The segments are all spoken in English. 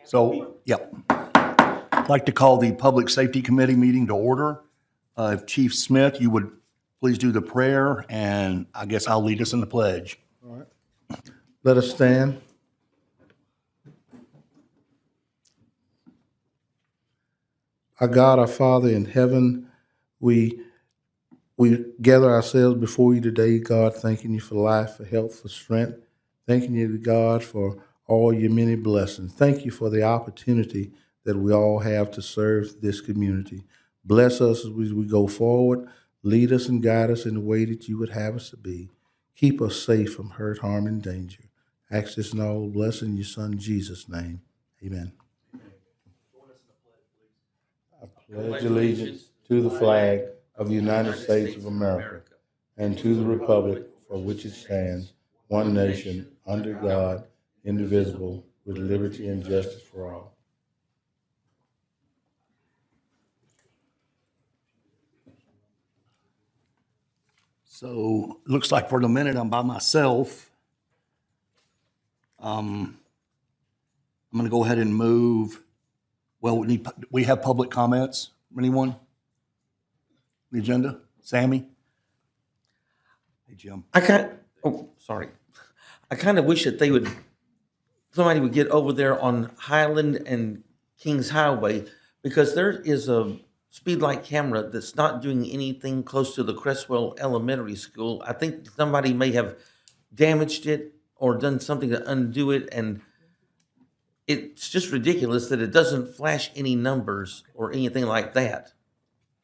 So, yep. I'd like to call the Public Safety Committee meeting to order. If Chief Smith, you would please do the prayer, and I guess I'll lead us in the pledge. All right. Let us stand. Our God, our Father in heaven, we gather ourselves before you today, God, thanking you for life, for health, for strength. Thanking you, God, for all your many blessings. Thank you for the opportunity that we all have to serve this community. Bless us as we go forward. Lead us and guide us in the way that you would have us to be. Keep us safe from hurt, harm, and danger. Ask this in all blessing in your Son, Jesus' name. Amen. I pledge allegiance to the flag of the United States of America and to the republic for which it stands, one nation, under God, indivisible, with liberty and justice for all. So, looks like for the minute I'm by myself. I'm going to go ahead and move. Well, we have public comments. Anyone? The agenda? Sammy? Hey, Jim. I kind of wish that somebody would get over there on Highland and Kings Highway, because there is a speed light camera that's not doing anything close to the Crestwell Elementary School. I think somebody may have damaged it or done something to undo it, and it's just ridiculous that it doesn't flash any numbers or anything like that.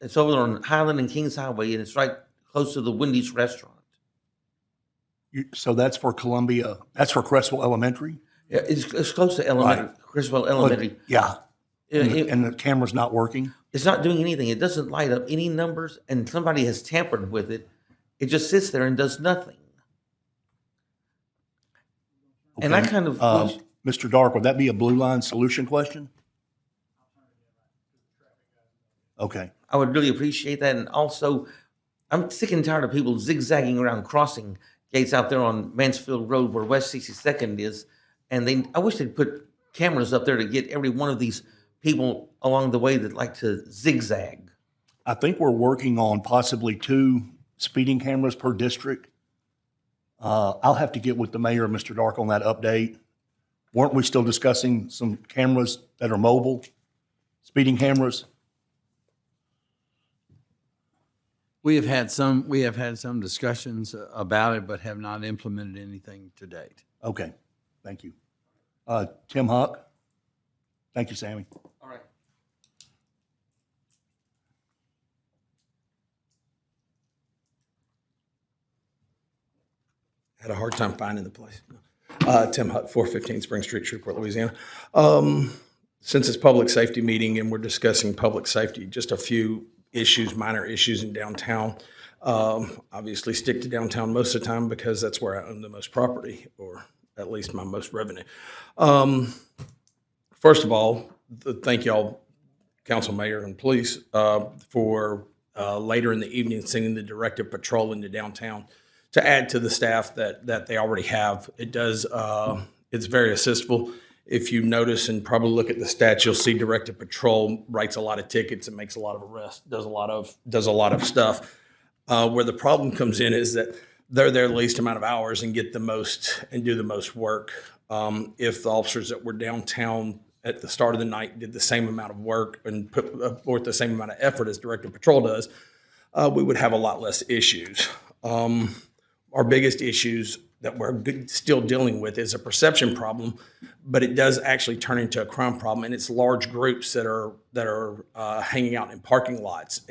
It's over on Highland and Kings Highway, and it's right close to the Wendy's restaurant. So that's for Columbia, that's for Crestwell Elementary? Yeah, it's close to elementary, Right. Crestwell Elementary. But, yeah. And the camera's not working? It's not doing anything. It doesn't light up any numbers, and somebody has tampered with it. It just sits there and does nothing. Okay. And I kind of wish, Mr. Dark, would that be a Blue Line solution question? Okay. I would really appreciate that. And also, I'm sick and tired of people zigzagging around crossing gates out there on Mansfield Road where West 62nd is. And I wish they'd put cameras up there to get every one of these people along the way that like to zigzag. I think we're working on possibly 2 speeding cameras per district. I'll have to get with the mayor, Mr. Dark, on that update. Weren't we still discussing some cameras that are mobile, speeding cameras? We have had some discussions about it, but have not implemented anything to date. Okay, thank you. Tim Huck? Thank you, Sammy. All right. Had a hard time finding the place. Tim Hutt, 415 Spring Street, Shreveport, Louisiana. Since it's public safety meeting and we're discussing public safety, just a few issues, minor issues in downtown. Obviously stick to downtown most of the time because that's where I own the most property, or at least my most revenue. First of all, thank y'all, council, mayor, and police, for later in the evening sending the directive patrol into downtown to add to the staff that they already have. It does, it's very assistable. If you notice and probably look at the stats, you'll see directive patrol writes a lot of tickets and makes a lot of arrests, does a lot of stuff. Where the problem comes in is that they're there the least amount of hours and get the most and do the most work. If the officers that were downtown at the start of the night did the same amount of work and put forth the same amount of effort as directive patrol does, we would have a lot less issues. Our biggest issues that we're still dealing with is a perception problem, but it does actually turn into a crime problem, and it's large groups that are hanging out in parking lots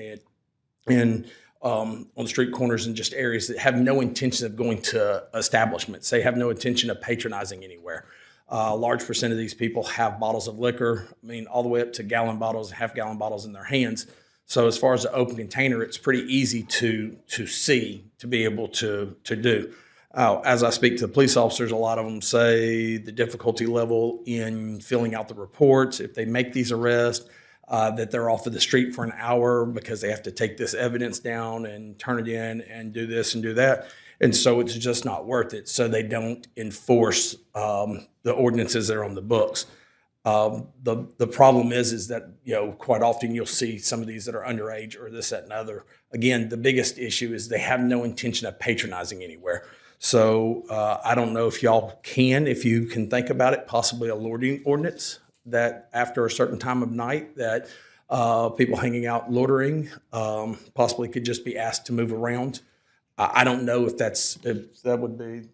and on the street corners and just areas that have no intention of going to establishments. They have no intention of patronizing anywhere. A large percent of these people have bottles of liquor, all the way up to gallon bottles, half-gallon bottles in their hands. So as far as the open container, it's pretty easy to see, to be able to do. As I speak to the police officers, a lot of them say the difficulty level in filling out the reports, if they make these arrests, that they're off of the street for an hour because they have to take this evidence down and turn it in and do this and do that. And so it's just not worth it. So they don't enforce the ordinances that are on the books. The problem is that, quite often you'll see some of these that are underage or this, that, and other. Again, the biggest issue is they have no intention of patronizing anywhere. So I don't know if if you can think about it, possibly a loitering ordinance that after a certain time of night that people hanging out loitering possibly could just be asked to move around. I don't know if that would be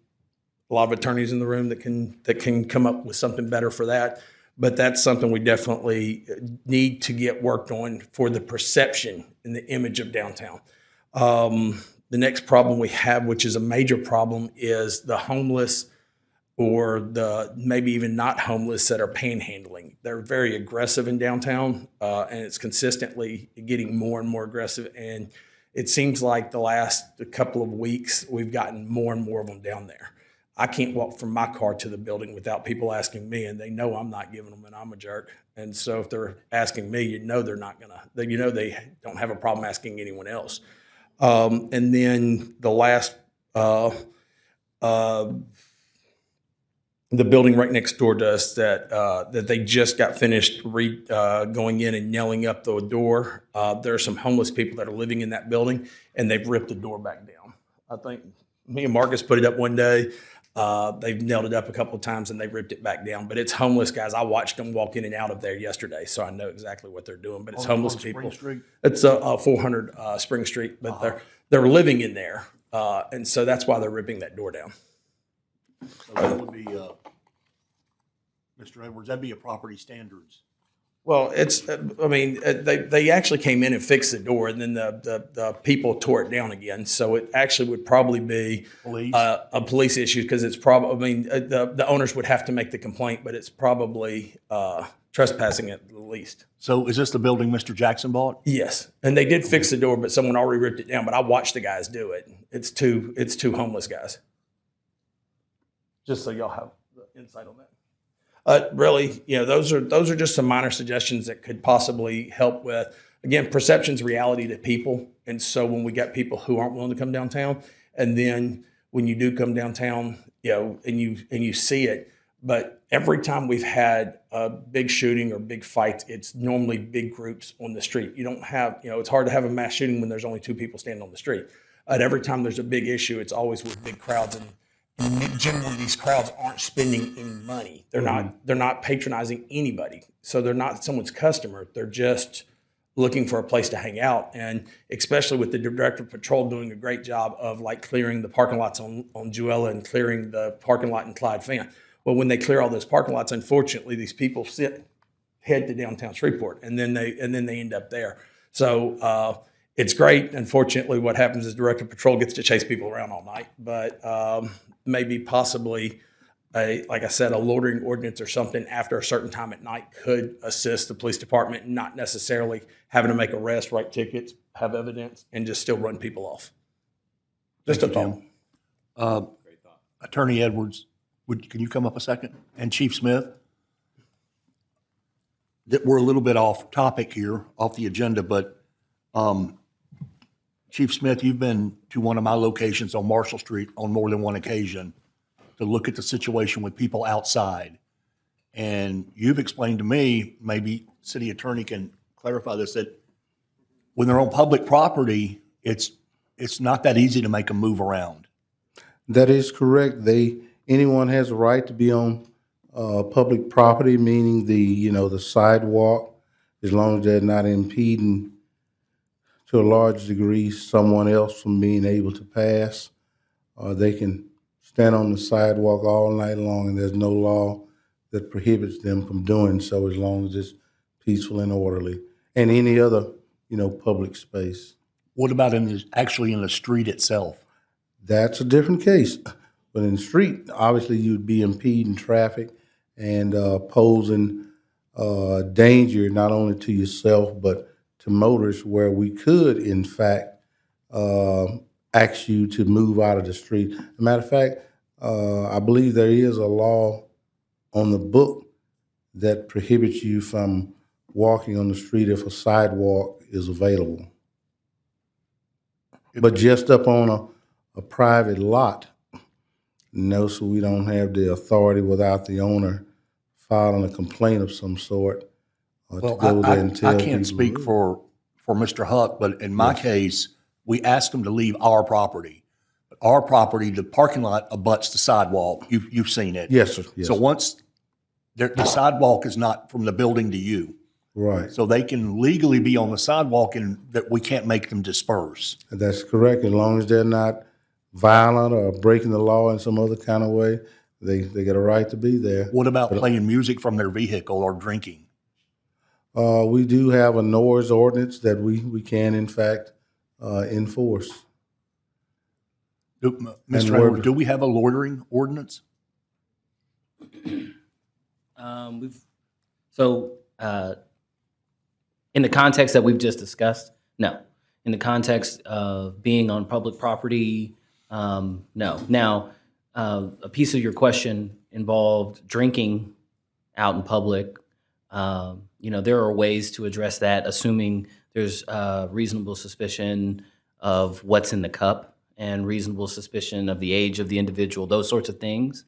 a lot of attorneys in the room that can come up with something better for that. But that's something we definitely need to get worked on for the perception and the image of downtown. The next problem we have, which is a major problem, is the homeless or the maybe even not homeless that are panhandling. They're very aggressive in downtown, and it's consistently getting more and more aggressive. And it seems like the last couple of weeks, we've gotten more and more of them down there. I can't walk from my car to the building without people asking me, and they know I'm not giving them, and I'm a jerk. And so if they're asking me, they're not gonna. They don't have a problem asking anyone else. And then the last, the building right next door to us that they just got finished going in and nailing up the door. There are some homeless people that are living in that building, and they've ripped the door back down. I think me and Marcus put it up one day. They've nailed it up a couple of times and they ripped it back down. But it's homeless guys. I watched them walk in and out of there yesterday, so I know exactly what they're doing. But it's homeless people. Spring Street? It's 400 Spring Street, but they're living in there, and so that's why they're ripping that door down. So that would be, Mr. Edwards, that'd be a property standards. Well, they actually came in and fixed the door, and then the people tore it down again. So it actually would probably be Police? A police issue because it's probably, the owners would have to make the complaint, but it's probably trespassing at the least. So is this the building Mr. Jackson bought? Yes, and they did fix the door, but someone already ripped it down. But I watched the guys do it. It's two homeless guys. Just so y'all have the insight on that. Really, those are just some minor suggestions that could possibly help with, again, perception's reality to people. And so when we got people who aren't willing to come downtown, and then when you do come downtown, and you see it, but every time we've had a big shooting or big fights, it's normally big groups on the street. You don't have, it's hard to have a mass shooting when there's only two people standing on the street. And every time there's a big issue, it's always with big crowds. And generally, these crowds aren't spending any money. They're not patronizing anybody. So they're not someone's customer. They're just looking for a place to hang out. And especially with the director of patrol doing a great job of clearing the parking lots on Juella and clearing the parking lot in Clyde Fan. Well, when they clear all those parking lots, unfortunately, these people head to downtown Shreveport, and then they end up there. So it's great. Unfortunately, what happens is director of patrol gets to chase people around all night. But maybe possibly, like I said, a loitering ordinance or something after a certain time at night could assist the police department, not necessarily having to make arrests, write tickets, have evidence, and just still run people off. Just a thought. Attorney Edwards, can you come up a second? And Chief Smith? We're a little bit off topic here, off the agenda, but Chief Smith, you've been to one of my locations on Marshall Street on more than one occasion to look at the situation with people outside. And you've explained to me, maybe city attorney can clarify this, that when they're on public property, it's not that easy to make them move around. That is correct. Anyone has a right to be on public property, meaning the sidewalk, as long as they're not impeding to a large degree someone else from being able to pass. They can stand on the sidewalk all night long, and there's no law that prohibits them from doing so as long as it's peaceful and orderly, and any other public space. What about actually in the street itself? That's a different case. But in the street, obviously you'd be impeding traffic and posing danger not only to yourself but to motorists, where we could, in fact, ask you to move out of the street. As a matter of fact, I believe there is a law on the book that prohibits you from walking on the street if a sidewalk is available. But just up on a private lot, no, so we don't have the authority without the owner filing a complaint of some sort, to Well, go there and tell I people. can't speak for Mr. Huck, but in my case, we asked them to leave our property. Our property, the parking lot abuts the sidewalk. You've seen it. Yes, sir, yes. So once the sidewalk is not from the building to you, Right, so they can legally be on the sidewalk and that we can't make them disperse. that's correct. As long as they're not violent or breaking the law in some other kind of way, they got a right to be there. What about playing music from their vehicle or drinking? We do have a noise ordinance that we can, in fact, enforce. Mr. And Edwards, we're- do we have a loitering ordinance? In the context that we've just discussed, no. In the context of being on public property, no. Now, a piece of your question involved drinking out in public. There are ways to address that, assuming there's reasonable suspicion of what's in the cup and reasonable suspicion of the age of the individual, those sorts of things.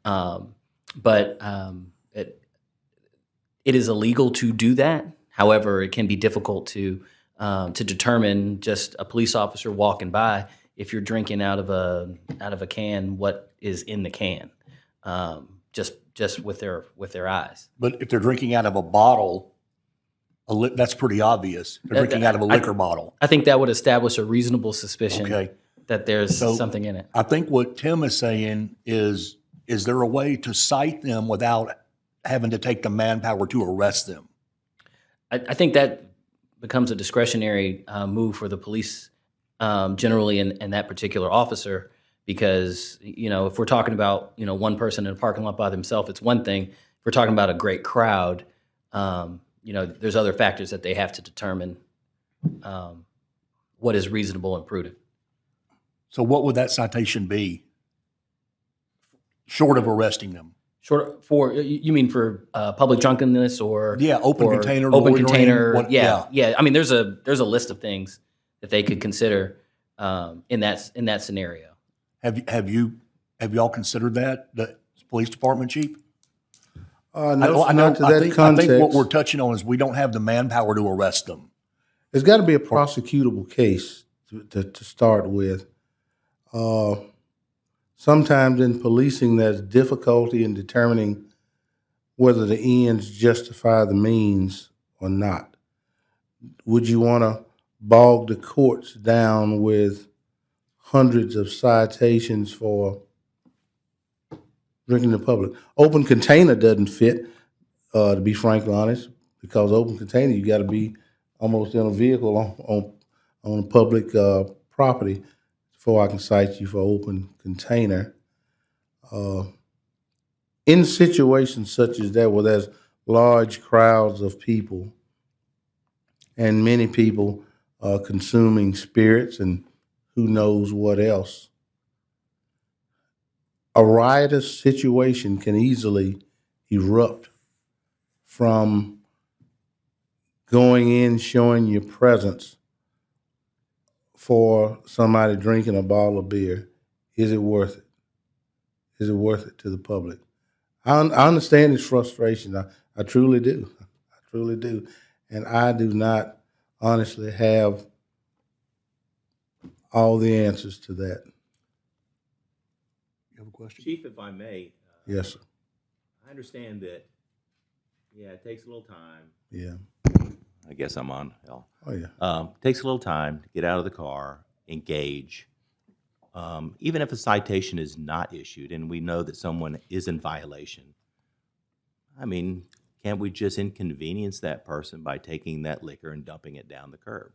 But it is illegal to do that. However, it can be difficult to determine, just a police officer walking by, if you're drinking out of a can, what is in the can, just with their eyes. But if they're drinking out of a bottle, that's pretty obvious. They're drinking out of a liquor bottle. I think that would establish a reasonable suspicion Okay. that there's So- something in it. I think what Tim is saying is there a way to cite them without having to take the manpower to arrest them? I think that becomes a discretionary move for the police generally and that particular officer, because if we're talking about one person in a parking lot by themselves, it's one thing. If we're talking about a great crowd, there's other factors that they have to determine what is reasonable and prudent. So what would that citation be, short of arresting them? Short for you mean for public drunkenness or Yeah, open or container, open loitering, container. yeah. Yeah. I mean, there's a list of things that they could consider in that scenario. Have y'all considered that, the police department chief? No, I not to that I think context. what we're touching on is we don't have the manpower to arrest them. It's got to be a prosecutable case to start with. Sometimes in policing, there's difficulty in determining whether the ends justify the means or not. Would you want to bog the courts down with hundreds of citations for drinking in public? Open container doesn't fit, to be frankly honest, because open container, you got to be almost in a vehicle on public property before I can cite you for open container. In situations such as that, where there's large crowds of people and many people consuming spirits and who knows what else, a riotous situation can easily erupt from going in, showing your presence for somebody drinking a bottle of beer. Is it worth it? Is it worth it to the public? I understand his frustration. I truly do. I truly do. And I do not honestly have all the answers to that. You have a question? Chief, if I may, Yes, sir. I understand that, yeah, it takes a little time. Yeah. I guess I'm on, hell. Oh, yeah. Takes a little time to get out of the car, engage. Even if a citation is not issued and we know that someone is in violation, I mean, can't we just inconvenience that person by taking that liquor and dumping it down the curb?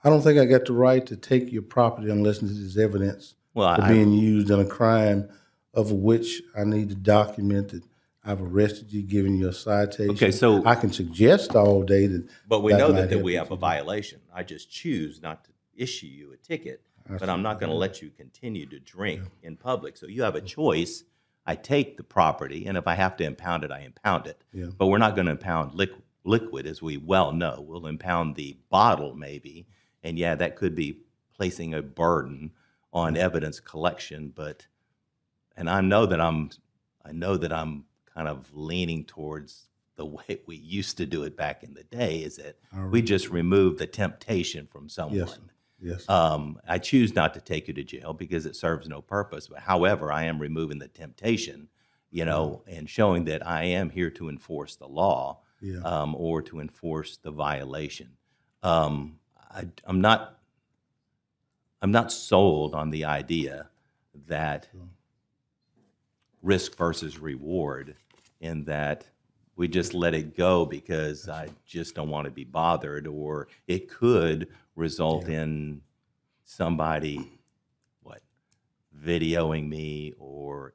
I don't think I got the right to take your property unless this is evidence Well, for I, being used in a crime of which I need to document that I've arrested you, given you a citation. Okay, so- I can suggest all day that. but we know might that help we you have a to do. violation. I just choose not to issue you a ticket, but I'm not going to let you continue to drink in public. So you have a choice. I take the property, and if I have to impound it, I impound it. Yeah. But we're not going to impound liquid, as we well know. We'll impound the bottle, maybe, and yeah, that could be placing a burden on evidence collection. And I know that I'm I know that I'm kind of leaning towards the way we used to do it back in the day, is that we just remove the temptation from someone. Yes, sir. Yes. I choose not to take you to jail because it serves no purpose. But however, I am removing the temptation, and showing that I am here to enforce the law, Yeah. or to enforce the violation. I'm not sold on the idea that risk versus reward, in that we just let it go because I just don't want to be bothered, or it could result in somebody videoing me, or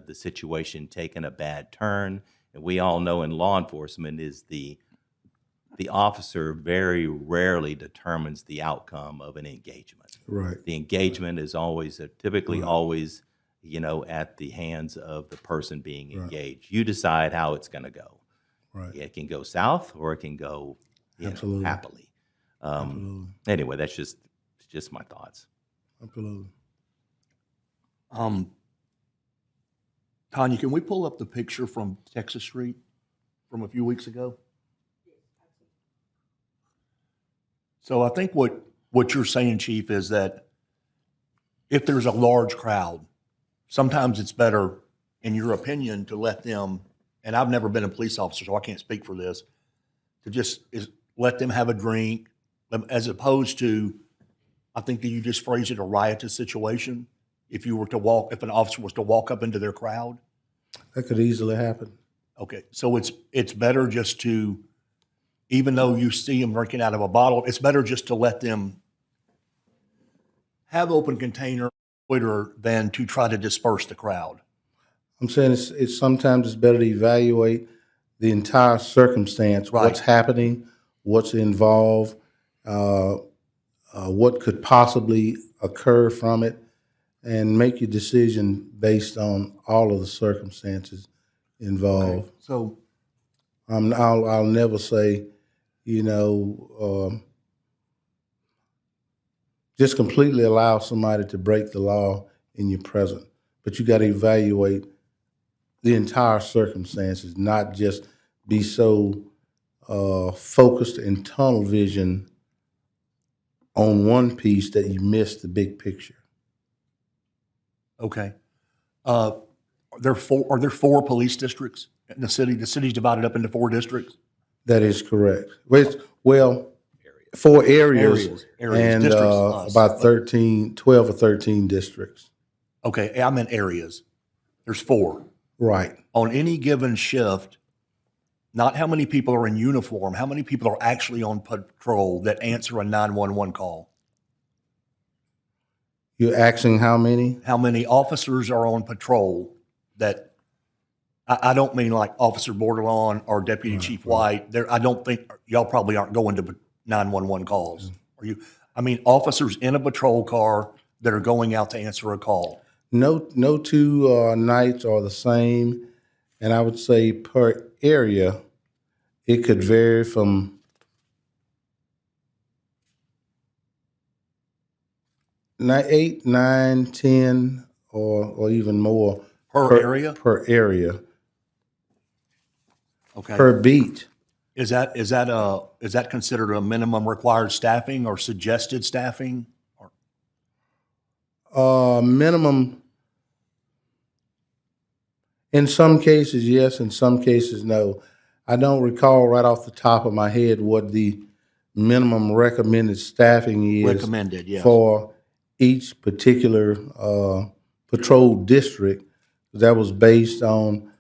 the situation taking a bad turn. And we all know in law enforcement is the officer very rarely determines the outcome of an engagement. Right. The engagement is always typically always at the hands of the person being engaged. You decide how it's going to go. Right. It can go south or it can go Absolutely. happily. Absolutely. Anyway, that's just my thoughts. Absolutely. Tanya, can we pull up the picture from Texas Street from a few weeks ago? So I think what you're saying, Chief, is that if there's a large crowd, sometimes it's better, in your opinion, to let them, and I've never been a police officer, so I can't speak for this, to just let them have a drink, as opposed to, I think that you just phrased it, a riotous situation. If an officer was to walk up into their crowd. That could easily happen. Okay, so it's better just to, even though you see them drinking out of a bottle, it's better just to let them have open container than to try to disperse the crowd. I'm saying it's sometimes it's better to evaluate the entire circumstance, Right. what's happening, what's involved, what could possibly occur from it, and make your decision based on all of the circumstances involved. Okay, so I'll never say, just completely allow somebody to break the law in your presence. But you got to evaluate the entire circumstances, not just be so focused in tunnel vision on one piece that you miss the big picture. okay. Are there four police districts in the city? The city's divided up into 4 districts? That is correct. Well, 4 areas, Areas, and districts, about 12 or 13 districts. Okay, I meant areas. There's 4. Right. On any given shift, not how many people are in uniform, how many people are actually on patrol that answer a 911 call? You're asking how many? How many officers are on patrol that, I don't mean like Officer Bordelon or Deputy Chief White. I don't think, y'all probably aren't going to 911 calls. Are you? I mean, officers in a patrol car that are going out to answer a call. No 2 nights are the same, and I would say per area, it could vary from 8, 9, 10, or even more Per area? Per area, Okay. per beat. Is that considered a minimum required staffing or suggested staffing? Minimum. In some cases, yes. In some cases, no. I don't recall right off the top of my head what the minimum recommended staffing is Recommended, yes. for each particular patrol district. That was based on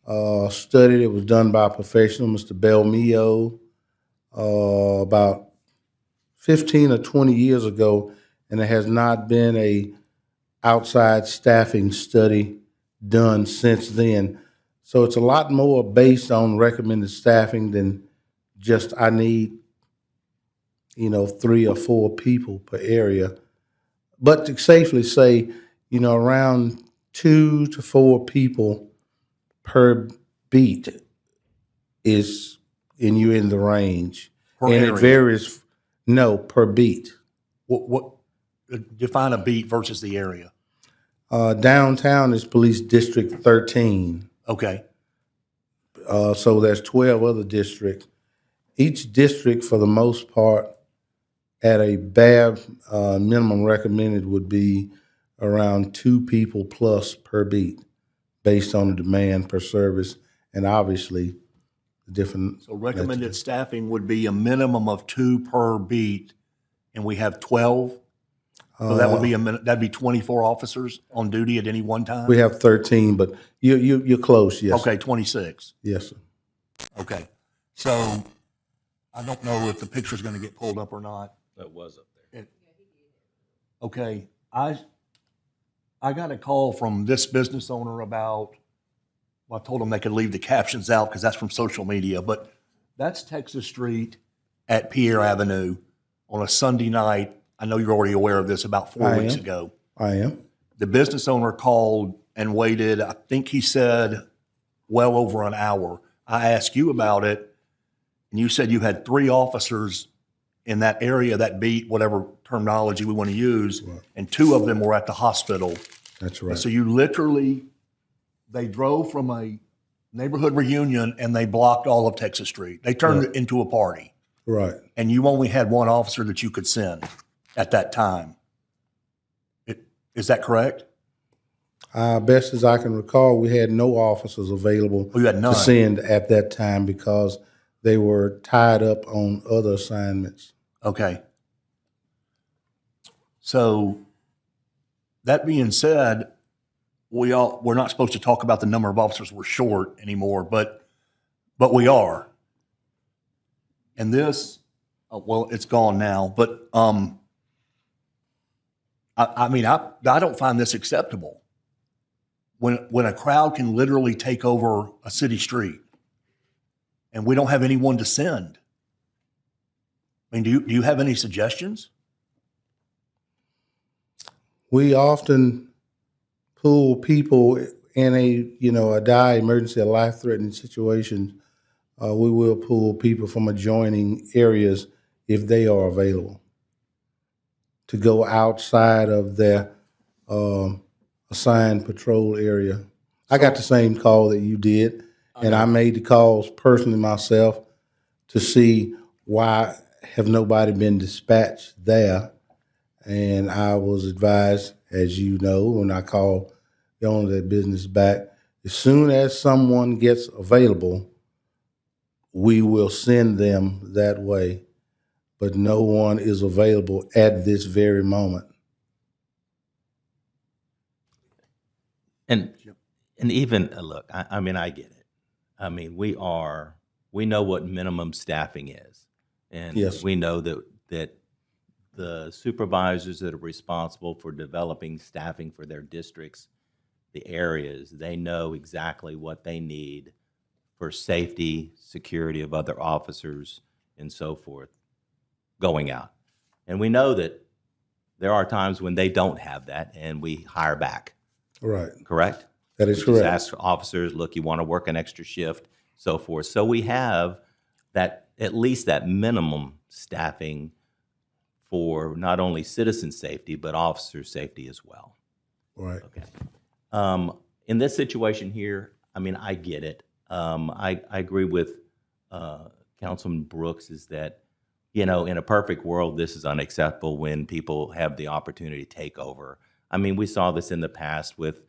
a study that was done by a professional, Mr. Belmio, about 15 or 20 years ago, and there has not been a outside staffing study done since then. So it's a lot more based on recommended staffing than just I need, 3 or 4 people per area. But to safely say, around 2 to 4 people per beat is, and you're in the range. Per and area. It varies, no, per beat. What define a beat versus the area? Downtown is Police District 13. Okay, So there's 12 other districts. Each district, for the most part, at a bare minimum recommended would be around 2 people plus per beat, based on the demand per service, and obviously the different. so recommended staffing would be a minimum of 2 per beat, and we have 12? So that would be that'd be 24 officers on duty at any one time? We have 13, but you're close. Yes. Okay, 26. Yes, sir. Okay. So I don't know if the picture's going to get pulled up or not. That was up there. Okay, I got a call from this business owner about, well, I told them they could leave the captions out because that's from social media, but that's Texas Street at Pierre Avenue on a Sunday night. I know you're already aware of this, about 4 I weeks am. ago. I am. The business owner called and waited, I think he said, well over an hour. I asked you about it, and you said you had 3 officers in that area that beat, whatever terminology we want to use, and 2 of them were at the hospital. That's And right. so you literally, they drove from a neighborhood reunion and they blocked all of Texas Street. They turned it into a party, Right. and you only had 1 officer that you could send at that time. Is that correct? Best as I can recall, we had no officers available Oh, you had none? to send at that time because they were tied up on other assignments. Okay. So that being said, we're not supposed to talk about the number of officers we're short anymore, but we are. And this, well, it's gone now, but I mean, I don't find this acceptable. When a crowd can literally take over a city street and we don't have anyone to send. I mean, do you have any suggestions? We often pull people in a dire emergency, a life-threatening situation. We will pull people from adjoining areas if they are available to go outside of their assigned patrol area. I got the same call that you did, and I made the calls personally myself to see why have nobody been dispatched there. And I was advised, as you know, when I called the owner of that business back, as soon as someone gets available, we will send them that way. But no one is available at this very moment. And even, look, I mean, I get it. I mean, we know what minimum staffing is. And Yes. we know that the supervisors that are responsible for developing staffing for their districts, the areas, they know exactly what they need for safety, security of other officers, and so forth going out. And we know that there are times when they don't have that, and we hire back. Right. Correct? That is We correct. just ask officers, look, you want to work an extra shift, so forth. So we have that, at least that minimum staffing for not only citizen safety, but officer safety as well. Right. Okay. In this situation here, I mean, I get it. I agree with Councilman Brooks is that, in a perfect world, this is unacceptable when people have the opportunity to take over. I mean, we saw this in the past with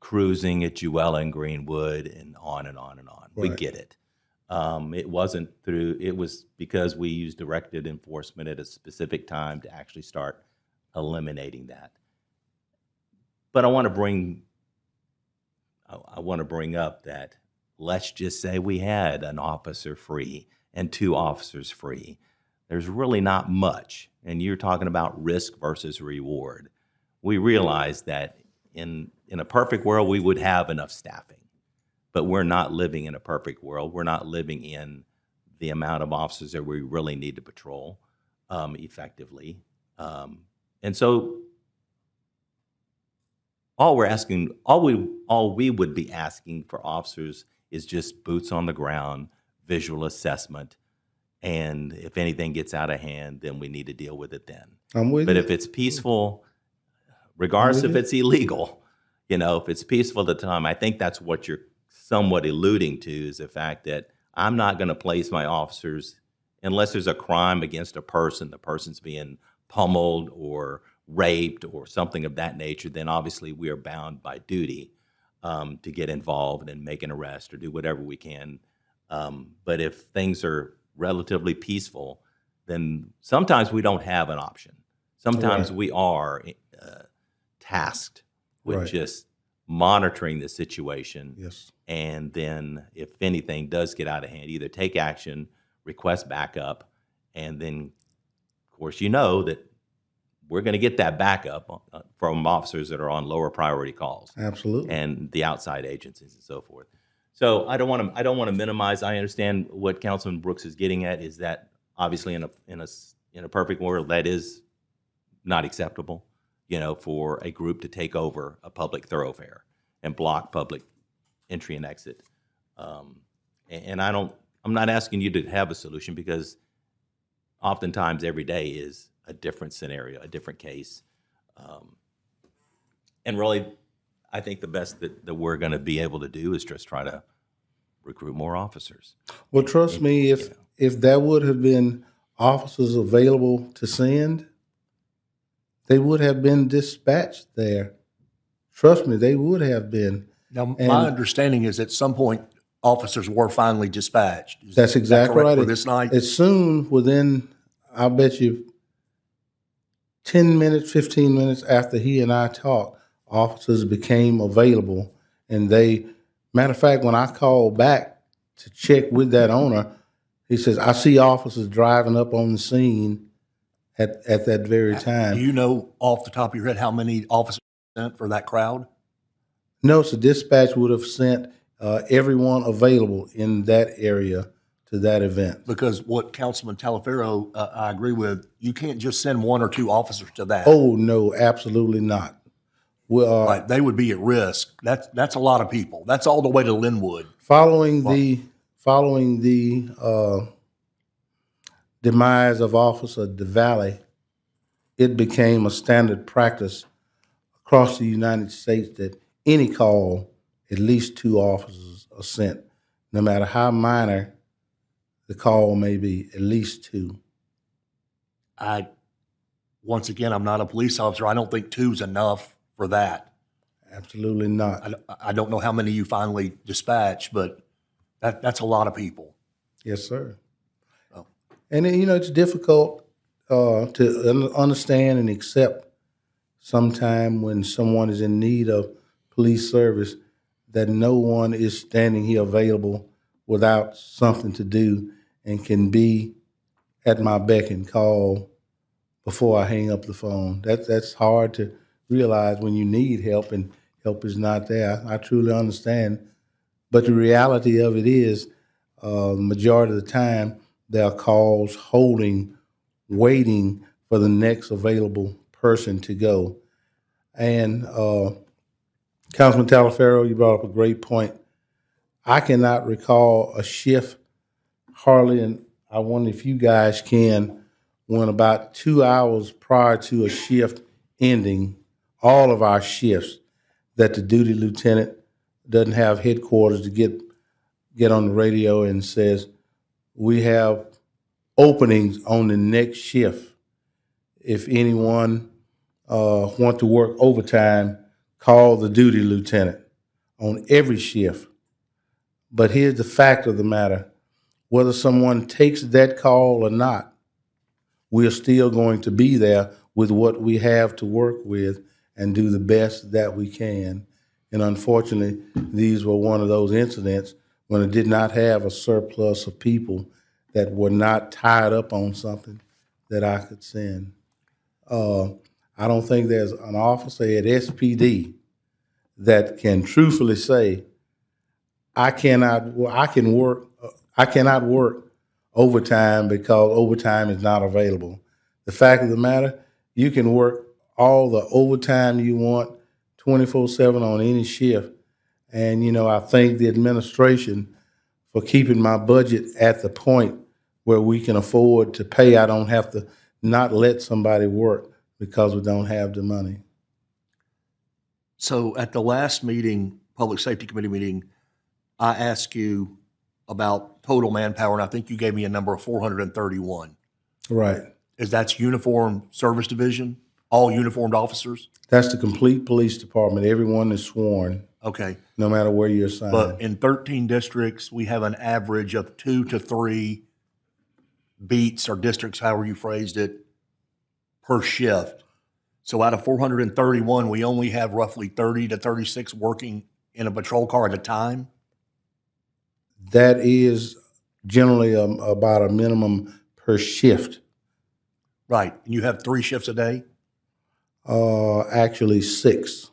cruising at Jewella and Greenwood and on and on and on. We Right. get it. It was because we used directed enforcement at a specific time to actually start eliminating that. But I want to bring up that let's just say we had an officer free and 2 officers free. There's really not much. And you're talking about risk versus reward. We realize that in a perfect world, we would have enough staffing. But we're not living in a perfect world. We're not living in the amount of officers that we really need to patrol effectively. And so all we would be asking for officers is just boots on the ground, visual assessment, and if anything gets out of hand, then we need to deal with it then. I'm with But you. if it's peaceful, regardless I'm if with it's illegal, You know, if it's peaceful at the time, I think that's what you're somewhat alluding to, is the fact that I'm not going to place my officers unless there's a crime against a person, the person's being pummeled or raped or something of that nature, then obviously we are bound by duty to get involved and make an arrest or do whatever we can. But if things are relatively peaceful, then sometimes we don't have an option. Sometimes Right. we are tasked with Right. just monitoring the situation. Yes. And then if anything does get out of hand, either take action, request backup, and then, of course, you know that we're going to get that backup from officers that are on lower priority calls Absolutely. and the outside agencies and so forth. So I don't want to minimize. I understand what Councilman Brooks is getting at, is that obviously in a perfect world that is not acceptable, you know, for a group to take over a public thoroughfare and block public entry and exit. And I'm not asking you to have a solution, because oftentimes every day is a different scenario, a different case. And really, I think the best that we're going to be able to do is just try to recruit more officers. Well, trust me, if there would have been officers available to send, they would have been dispatched there. Trust me, they would have been. Now, And- my understanding is at some point, officers were finally dispatched. Is That's that exactly correct right. for this night? As soon within, I'll bet you, 10 minutes, 15 minutes after he and I talked, officers became available. And matter of fact, when I called back to check with that owner, he says, I see officers driving up on the scene at that very Do time. you know off the top of your head how many officers sent for that crowd? No, so dispatch would have sent everyone available in that area to that event. Because what Councilman Talaferro, I agree with, you can't just send one or two officers to that. Oh, no, absolutely not. Well, Right, they would be at risk. That's a lot of people. That's all the way to Linwood. following the demise of Officer DeValley, it became a standard practice across the United States that any call, at least 2 officers are sent, no matter how minor the call may be, at least 2. Once again, I'm not a police officer. I don't think 2's enough for that. Absolutely not. I don't know how many you finally dispatched, but that's a lot of people. Yes, sir. Oh. And it's difficult to understand and accept sometime when someone is in need of police service that no one is standing here available without something to do and can be at my beck and call before I hang up the phone. That's hard to realize when you need help and help is not there. I truly understand. But the reality of it is, the majority of the time, there are calls holding, waiting for the next available person to go. And Councilman Talaferro, you brought up a great point. I cannot recall a shift, hardly, and I wonder if you guys can, when about 2 hours prior to a shift ending, all of our shifts, that the duty lieutenant doesn't have headquarters to get on the radio and says, we have openings on the next shift. If anyone want to work overtime, call the duty lieutenant on every shift. But here's the fact of the matter. Whether someone takes that call or not, we're still going to be there with what we have to work with and do the best that we can. And unfortunately, these were one of those incidents when it did not have a surplus of people that were not tied up on something that I could send. I don't think there's an officer at SPD that can truthfully say, I cannot work overtime because overtime is not available. The fact of the matter, you can work all the overtime you want 24/7 on any shift. And, I thank the administration for keeping my budget at the point where we can afford to pay. I don't have to, not let somebody work because we don't have the money. So at the last meeting, Public Safety Committee meeting, I asked you about total manpower, and I think you gave me a number of 431. Right. Is that's uniform service division, all uniformed officers? That's the complete police department. Everyone is sworn, Okay. no matter where you're assigned. But in 13 districts, we have an average of 2 to 3 beats or districts, however you phrased it, per shift. So out of 431, we only have roughly 30 to 36 working in a patrol car at a time. That is generally about a minimum per shift. Right. And you have 3 shifts a day? Actually 6.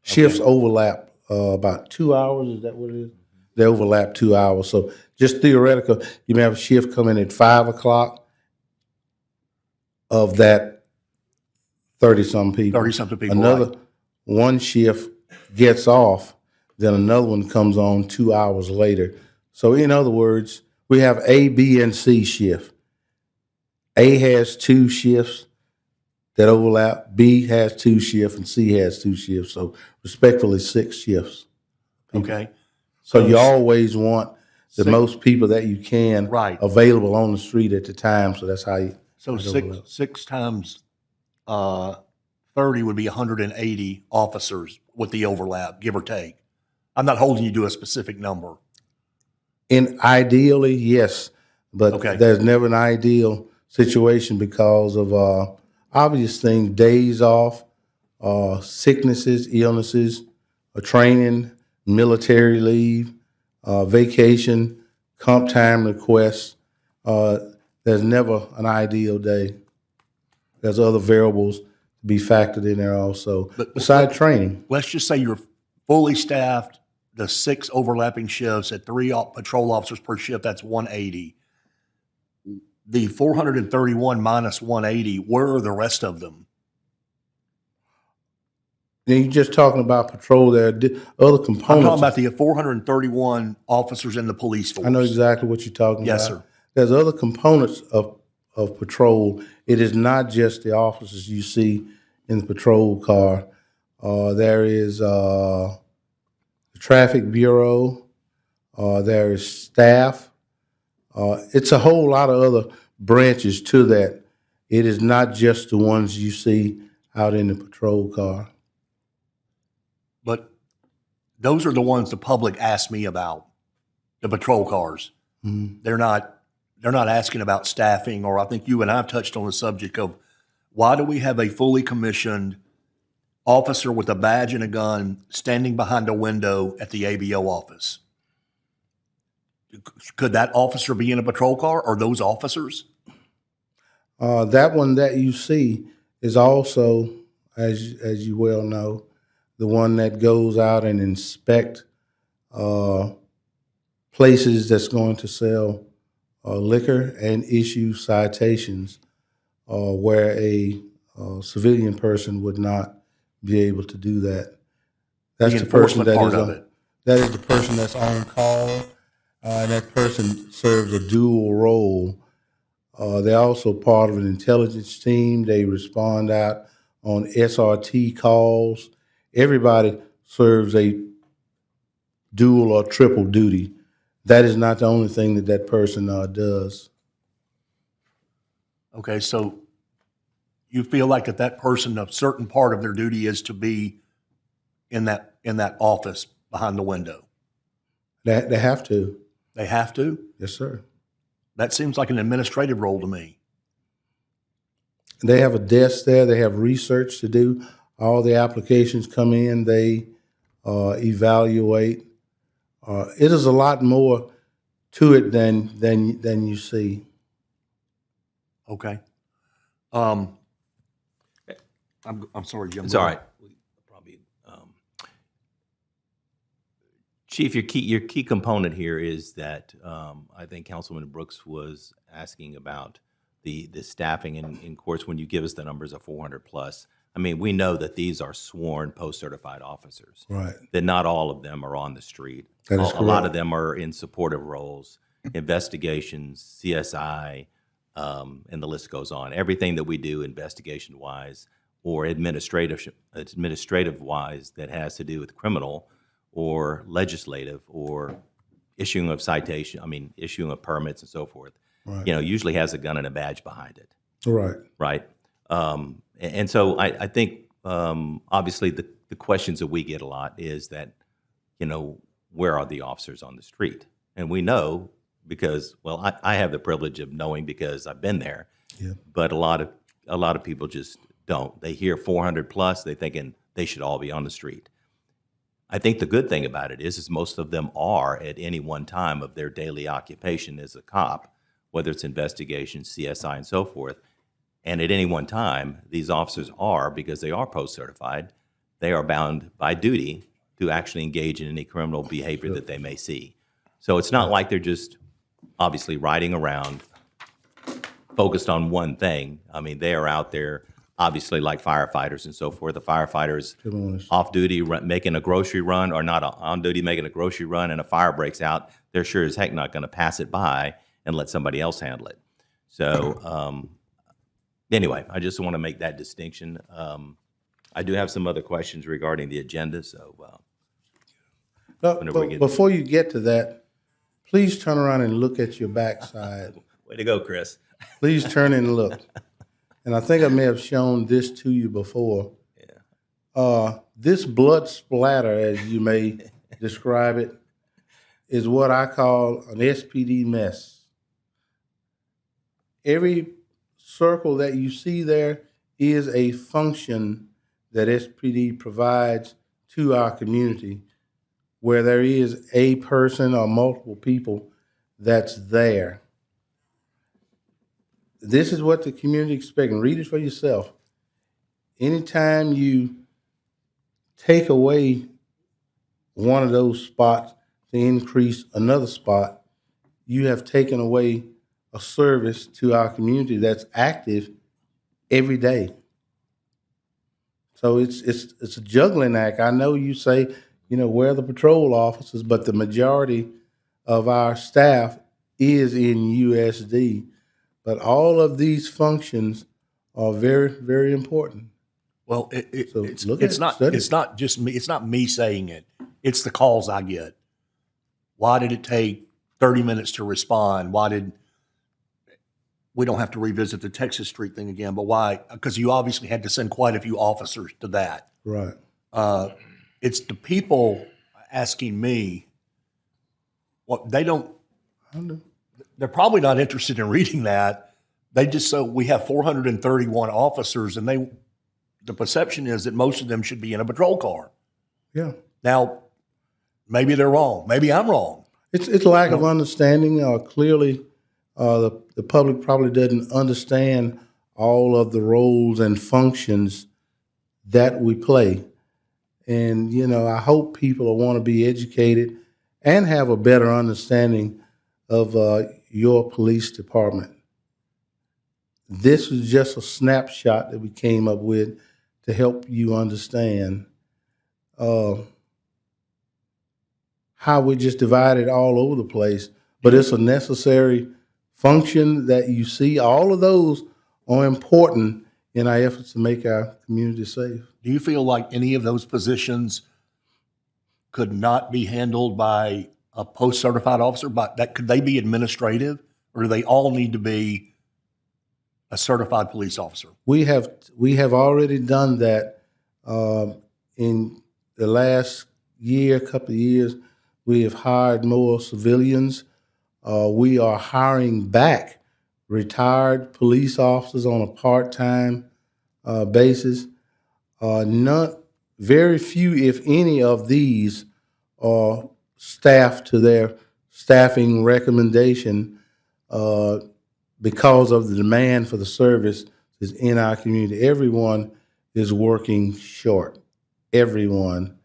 Shifts overlap about 2 hours. Is that what it is? They overlap 2 hours. So just theoretical, you may have a shift come in at 5 o'clock. Of that 30-some people. 30-something people, Another right. one shift gets off, then another one comes on 2 hours later. So in other words, we have A, B, and C shift. A has 2 shifts that overlap. B has 2 shifts, and C has 2 shifts. So respectively, 6 shifts. Okay. So you always want the Six- most people that you can Right. available on the street at the time. So that's how you. So that six overlaps. 6 times 30 would be 180 officers with the overlap, give or take. I'm not holding you to a specific number. In ideally, yes, but Okay. there's never an ideal situation because of obvious things: days off, sicknesses, illnesses, training, military leave, vacation, comp time requests. There's never an ideal day. There's other variables to be factored in there also, But- besides training. Let's just say you're fully staffed, the 6 overlapping shifts at 3 patrol officers per shift, that's 180. The 431 minus 180, where are the rest of them? And you're just talking about patrol. There are other components. I'm talking about the 431 officers in the police force. I know exactly what you're talking Yes, about. sir. There's other components of patrol. It is not just the officers you see in the patrol car. There is the traffic bureau. There is staff. It's a whole lot of other branches to that. It is not just the ones you see out in the patrol car. But those are the ones the public asked me about, the patrol cars. They're not asking about staffing, or I think you and I have touched on the subject of why do we have a fully commissioned officer with a badge and a gun standing behind a window at the ABO office? Could that officer be in a patrol car, or those officers? That one that you see is also, as you well know, the one that goes out and inspect places that's going to sell liquor and issue citations where a civilian person would not be able to do that. That's The the person enforcement that part is of on, it. that is the person that's on call. And that person serves a dual role. They're also part of an intelligence team. They respond out on SRT calls. Everybody serves a dual or triple duty. That is not the only thing that person does. Okay, so you feel like that person, a certain part of their duty is to be in that office behind the window. They have to. They have to? Yes, sir. That seems like an administrative role to me. They have a desk there. They have research to do. All the applications come in. They evaluate. It is a lot more to it than you see. Okay. I'm sorry, Jim. It's all right. Probably, Chief, your key component here is that I think Councilman Brooks was asking about the staffing, and of course, when you give us the numbers of 400 plus, I mean, we know that these are sworn post-certified officers. Right. That not all of them are on the street. That is A lot correct. of them are in supportive roles, investigations, CSI, and the list goes on. Everything that we do investigation-wise, or administrative wise that has to do with criminal or legislative or issuing of citation, issuing of permits and so forth, Right. usually has a gun and a badge behind it. Right. Right. And so I think, obviously, the questions that we get a lot is that, where are the officers on the street? And we know because, well, I have the privilege of knowing because I've been there. Yeah. But a lot of people just don't. They hear 400 plus, they thinking they should all be on the street. I think the good thing about it is most of them are at any one time of their daily occupation as a cop, whether it's investigation, CSI, and so forth. And at any one time, these officers are, because they are post-certified, they are bound by duty to actually engage in any criminal behavior that they may see. So it's not like they're just obviously riding around focused on one thing. They are out there, obviously, like firefighters and so forth. The firefighters off duty making a grocery run, or not on duty making a grocery run, and a fire breaks out, they're sure as heck not going to pass it by and let somebody else handle it. So anyway, I just want to make that distinction. I do have some other questions regarding the agenda, so whenever we get- Before you get to that, please turn around and look at your backside. way to go, Chris. Please turn and look. And I think I may have shown this to you before. Yeah. This blood splatter, as you may describe it, is what I call an SPD mess. Every circle that you see there is a function that SPD provides to our community, where there is a person or multiple people that's there. This is what the community expects. Read it for yourself. Anytime you take away one of those spots to increase another spot, you have taken away a service to our community that's active every day. So it's a juggling act. I know you say, where are the patrol officers, but the majority of our staff is in USD. But all of these functions are very, very important. Well, So it's look at it's it, not study it's it. not just me. It's not me saying it. It's the calls I get. Why did it take 30 minutes to respond? We don't have to revisit the Texas Street thing again, but why? Because you obviously had to send quite a few officers to that. Right. It's the people asking me what they don't. I know. They're probably not interested in reading that. They just we have 431 officers, and the perception is that most of them should be in a patrol car. Yeah. Now, maybe they're wrong. Maybe I'm wrong. It's lack of understanding. Clearly, the public probably doesn't understand all of the roles and functions that we play. And, I hope people will want to be educated and have a better understanding of your police department. This is just a snapshot that we came up with to help you understand how we just divided all over the place. But it's a necessary function that you see. All of those are important in our efforts to make our community safe. Do you feel like any of those positions could not be handled by a post-certified officer? But could they be administrative, or do they all need to be a certified police officer? We have already done that in the last couple of years. We have hired more civilians. We are hiring back retired police officers on a part-time basis. Very few, if any, of these are staffed to their staffing recommendation because of the demand for the service is in our community. Everyone is working short. Everyone.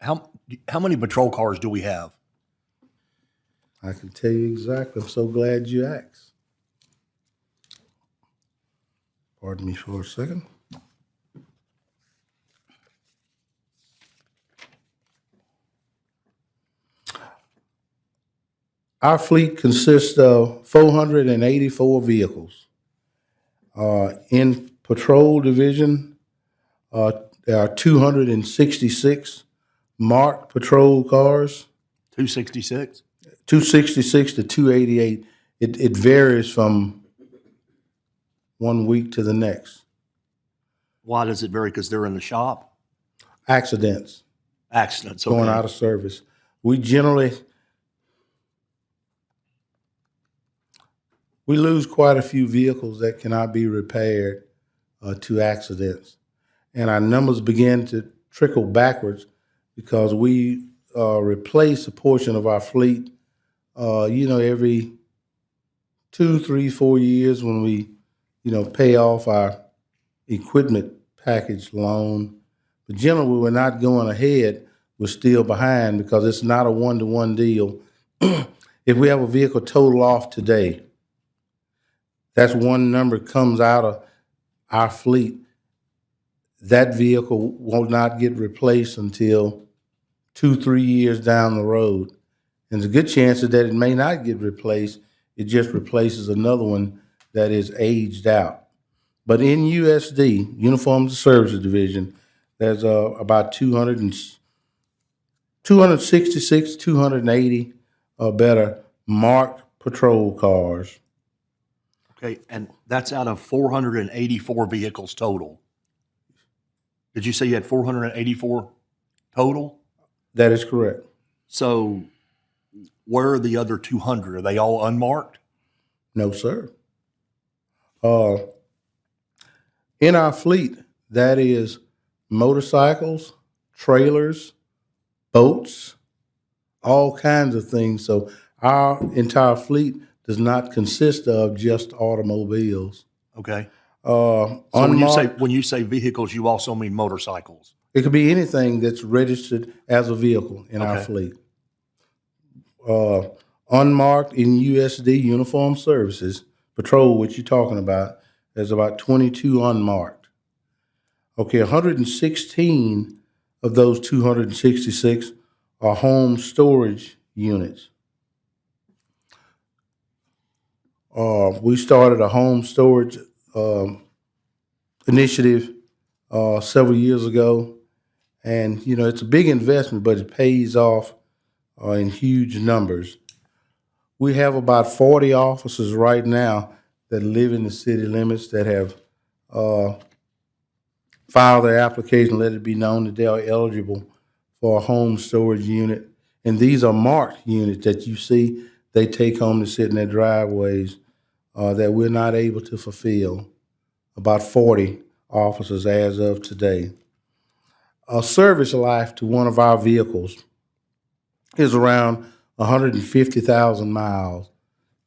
How many patrol cars do we have? I can tell you exactly. I'm so glad you asked. Pardon me for a second. Our fleet consists of 484 vehicles. In Patrol Division, there are 266 marked patrol cars, 266? 266 to 288. It varies from one week to the next. Why does it vary? Because they're in the shop? Accidents, Accidents, going okay. out of service. We generally, we lose quite a few vehicles that cannot be repaired to accidents. And our numbers begin to trickle backwards because we replace a portion of our fleet, every 2, 3, 4 years when we, pay off our equipment package loan. But generally, we're not going ahead. We're still behind because it's not a one-to-one deal. If we have a vehicle total off today, that's one number comes out of our fleet. That vehicle will not get replaced until 2, 3 years down the road. And there's a good chance that it may not get replaced. It just replaces another one that is aged out. But in USD, Uniformed Services Division, there's about 266, 280 or better marked patrol cars. Okay, and that's out of 484 vehicles total. Did you say you had 484 total? That is correct. So where are the other 200? Are they all unmarked? No, sir. In our fleet, that is motorcycles, trailers, boats, all kinds of things. So our entire fleet does not consist of just automobiles. Okay. So when Unmarked, you say vehicles, you also mean motorcycles? it could be anything that's registered as a vehicle in our Okay. fleet. Unmarked in USD Uniformed Services Patrol, what you're talking about, there's about 22 unmarked. Okay, 116 of those 266 are home storage units. We started a home storage initiative several years ago, and it's a big investment, but it pays off in huge numbers. We have about 40 officers right now that live in the city limits that have filed their application, let it be known that they are eligible for a home storage unit. And these are marked units that you see they take home to sit in their driveways that we're not able to fulfill. About 40 officers as of today. A service life to one of our vehicles is around 150,000 miles.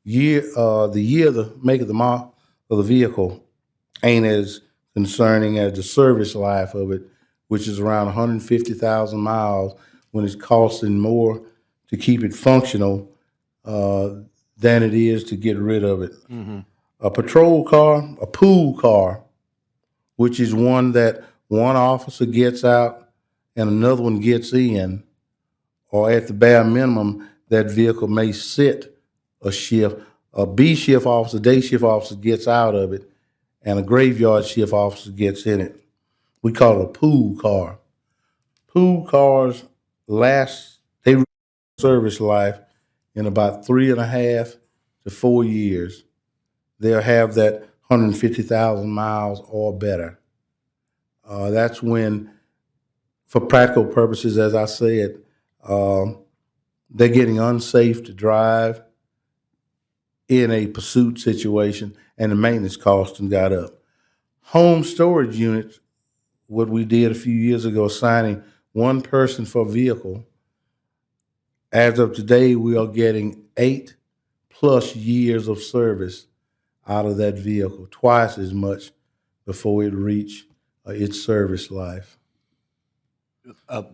The year, the make of the model of the vehicle ain't as concerning as the service life of it, which is around 150,000 miles when it's costing more to keep it functional than it is to get rid of it. Mm-hmm. A patrol car, a pool car, which is one that one officer gets out and another one gets in, or at the bare minimum, that vehicle may sit a shift. A B shift officer, day shift officer gets out of it, and a graveyard shift officer gets in it. We call it a pool car. Pool cars they service life in about 3.5 to 4 years. They'll have that 150,000 miles or better. That's when, for practical purposes, as I said, they're getting unsafe to drive in a pursuit situation, and the maintenance costs got up. Home storage units, what we did a few years ago, assigning one person for a vehicle. As of today, we are getting 8+ years of service out of that vehicle, twice as much before it reach its service life.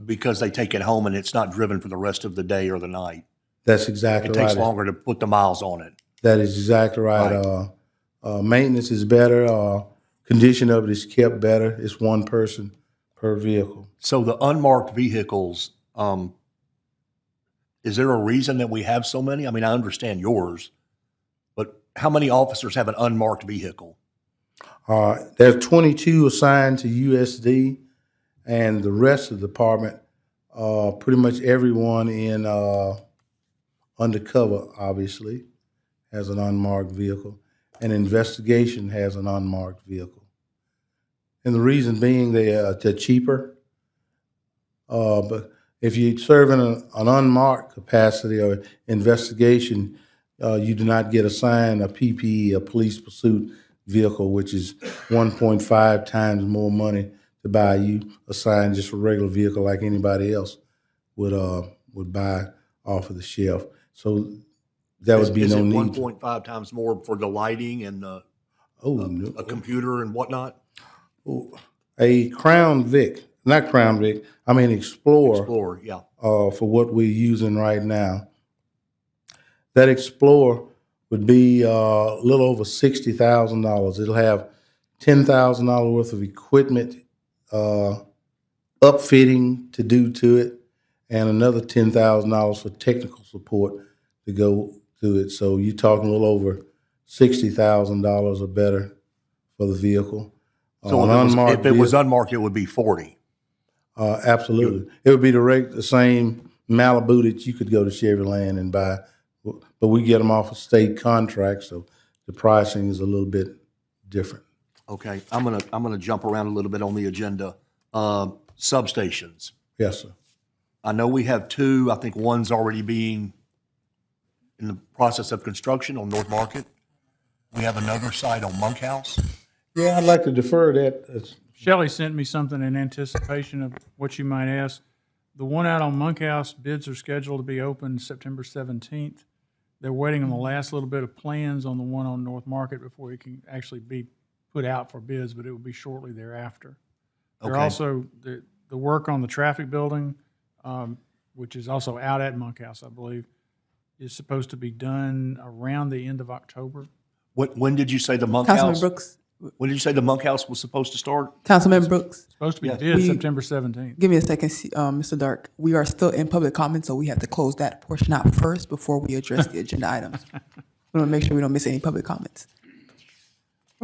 Because they take it home and it's not driven for the rest of the day or the night. That's exactly It right. takes longer to put the miles on it. That is exactly right. Maintenance is better. Condition of it is kept better. It's one person per vehicle. So the unmarked vehicles, is there a reason that we have so many? I mean, I understand yours, but how many officers have an unmarked vehicle? There's 22 assigned to USD, and the rest of the department, pretty much everyone in undercover, obviously, has an unmarked vehicle, and investigation has an unmarked vehicle. And the reason being they're cheaper. But if you serve in an unmarked capacity or investigation, you do not get assigned a PPE, a police pursuit vehicle, which is 1.5 times more money to buy. You assign just a regular vehicle like anybody else would buy off of the shelf. So that would be Is no it need. 1.5 times more for the lighting and No. a computer and whatnot? A Crown Vic, not Crown Vic, I mean Explorer. Explorer, yeah. For what we're using right now. That Explorer would be a little over $60,000. It'll have $10,000 worth of equipment upfitting to do to it, and another $10,000 for technical support to go to it. So you're talking a little over $60,000 or better for the vehicle. So if it was unmarked, it would be 40. Absolutely. It would be the same Malibu that you could go to Chevrolet and buy, but we get them off a state contract, so the pricing is a little bit different. Okay, I'm gonna jump around a little bit on the agenda. Substations. Yes, sir. I know we have two. I think one's already being in the process of construction on North Market. We have another site on Monkhouse. Yeah, I'd like to defer that. Shelley sent me something in anticipation of what you might ask. The one out on Monkhouse, bids are scheduled to be open September 17th. They're waiting on the last little bit of plans on the one on North Market before it can actually be put out for bids, but it will be shortly thereafter. There Okay. also, the work on the traffic building, which is also out at Monkhouse, I believe, is supposed to be done around the end of October. When did you say the Councilman Monkhouse? Brooks. When did you say the Monkhouse was supposed to start? Councilman Brooks. Supposed to be Yes. bid We- September 17th. Give me a second, Mr. Dark. We are still in public comment, so we have to close that portion out first before we address the agenda items. We want to make sure we don't miss any public comments.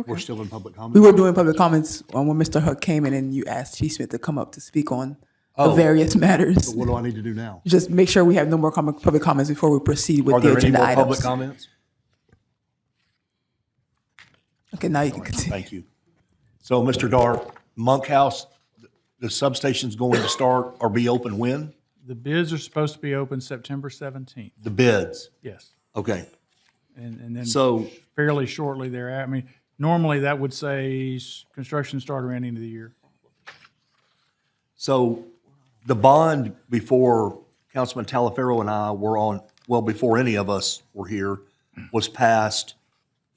We're still in public We comment? were doing public comments when Mr. Huck came in and you asked Chief Smith to come up to speak on the Oh. various matters. So what do I need to do now? Just make sure we have no more public comments before we proceed with Are the there any agenda more items. public comments? Okay, now you can continue. Thank you. So, Mr. Dark, Monkhouse, the substation's going to start or be open when? The bids are supposed to be open September 17th, The bids. yes. Okay. And then So, fairly shortly thereafter. I mean, normally that would say construction start around the end of the year. so the bond before Councilman Talaferro and I were on, well, before any of us were here, was passed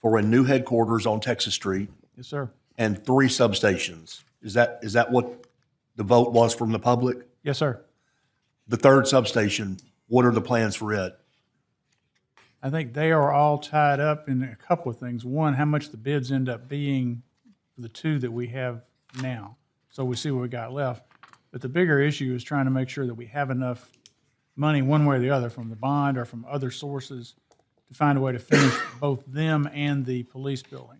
for a new headquarters on Texas Street Yes, sir. and 3 substations. Is that what the vote was from the public? Yes, sir. The third substation, what are the plans for it? I think they are all tied up in a couple of things. One, how much the bids end up being for the 2 that we have now. So we see what we got left. But the bigger issue is trying to make sure that we have enough money one way or the other from the bond or from other sources to find a way to finish both them and the police building.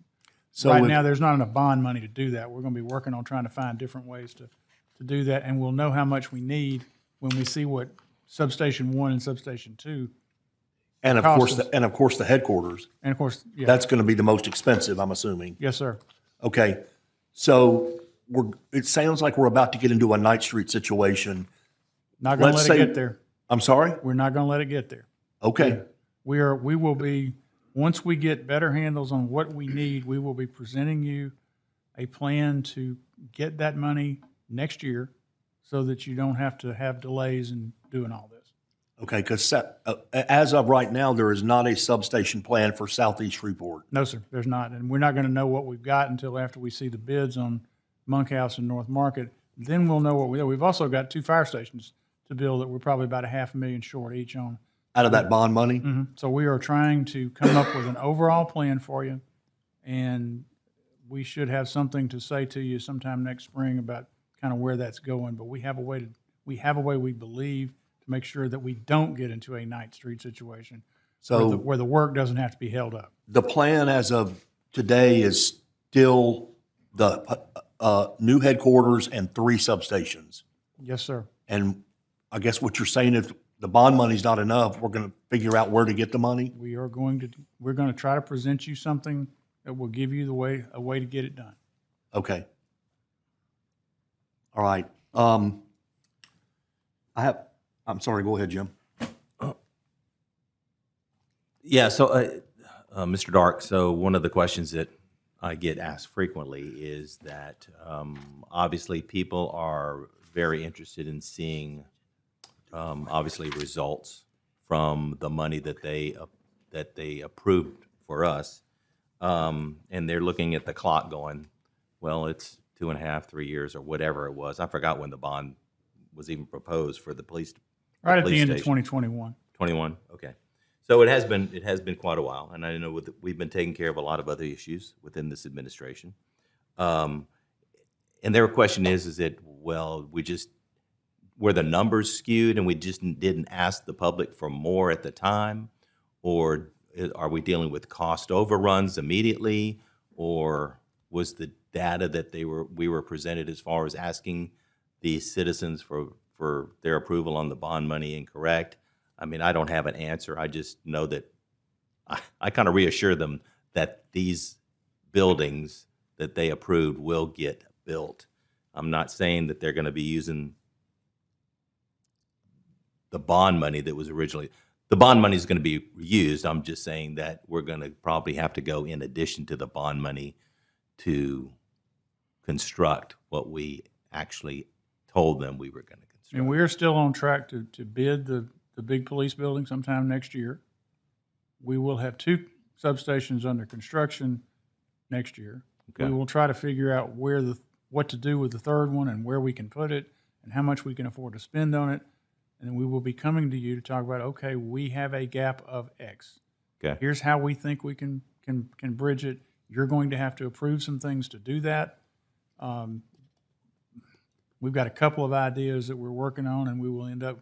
So Right if- now, there's not enough bond money to do that. We're going to be working on trying to find different ways to do that, and we'll know how much we need when we see what Substation 1 and Substation 2, And of costs course, the headquarters. and of course, yeah, That's going to be the most expensive, I'm assuming. yes, sir. Okay, so it sounds like we're about to get into a Ninth Street situation. Not going to Let's let it say- get there. I'm sorry? We're not going to let it get there. Okay, We will be, once we get better handles on what we need, we will be presenting you a plan to get that money next year so that you don't have to have delays in doing all this. okay, because as of right now, there is not a substation plan for Southeast Shreveport. No, sir, there's not. And we're not going to know what we've got until after we see the bids on Monkhouse and North Market. Then we'll know what we know. We've also got 2 fire stations to build that we're probably about $500,000 short each on. Out of that bond money? So we are trying to come up with an overall plan for you, and we should have something to say to you sometime next spring about kind of where that's going. But we have a way we believe to make sure that we don't get into a Ninth Street situation So where the work doesn't have to be held up. the plan as of today is still the new headquarters and 3 substations. Yes, sir. And I guess what you're saying, if the bond money's not enough, we're going to figure out where to get the money? We're going to try to present you something that will give you a way to get it done. Okay. All right. I'm sorry, go ahead, Jim. Yeah, so, Mr. Dark, so one of the questions that I get asked frequently is that obviously people are very interested in seeing obviously results from the money that they approved for us, and they're looking at the clock going, well, it's 2.5, 3 years or whatever it was. I forgot when the bond was even proposed for the police. Right at the police end of station. 2021. 21, okay. So it has been quite a while, and I know we've been taking care of a lot of other issues within this administration. And their question is that, well, were the numbers skewed and we just didn't ask the public for more at the time? Or are we dealing with cost overruns immediately? Or was the data that we were presented as far as asking the citizens for their approval on the bond money incorrect? I mean, I don't have an answer. I just know that I kind of reassure them that these buildings that they approved will get built. I'm not saying that they're going to be using the bond money that was originally, the bond money is going to be used. I'm just saying that we're going to probably have to go in addition to the bond money to construct what we actually told them we were going to construct. And we are still on track to bid the big police building sometime next year. We will have 2 substations under construction next year. Okay. We will try to figure out what to do with the 3rd one and where we can put it and how much we can afford to spend on it. And then we will be coming to you to talk about, okay, we have a gap of X. Okay. Here's how we think we can bridge it. You're going to have to approve some things to do that. We've got a couple of ideas that we're working on, and we will end up,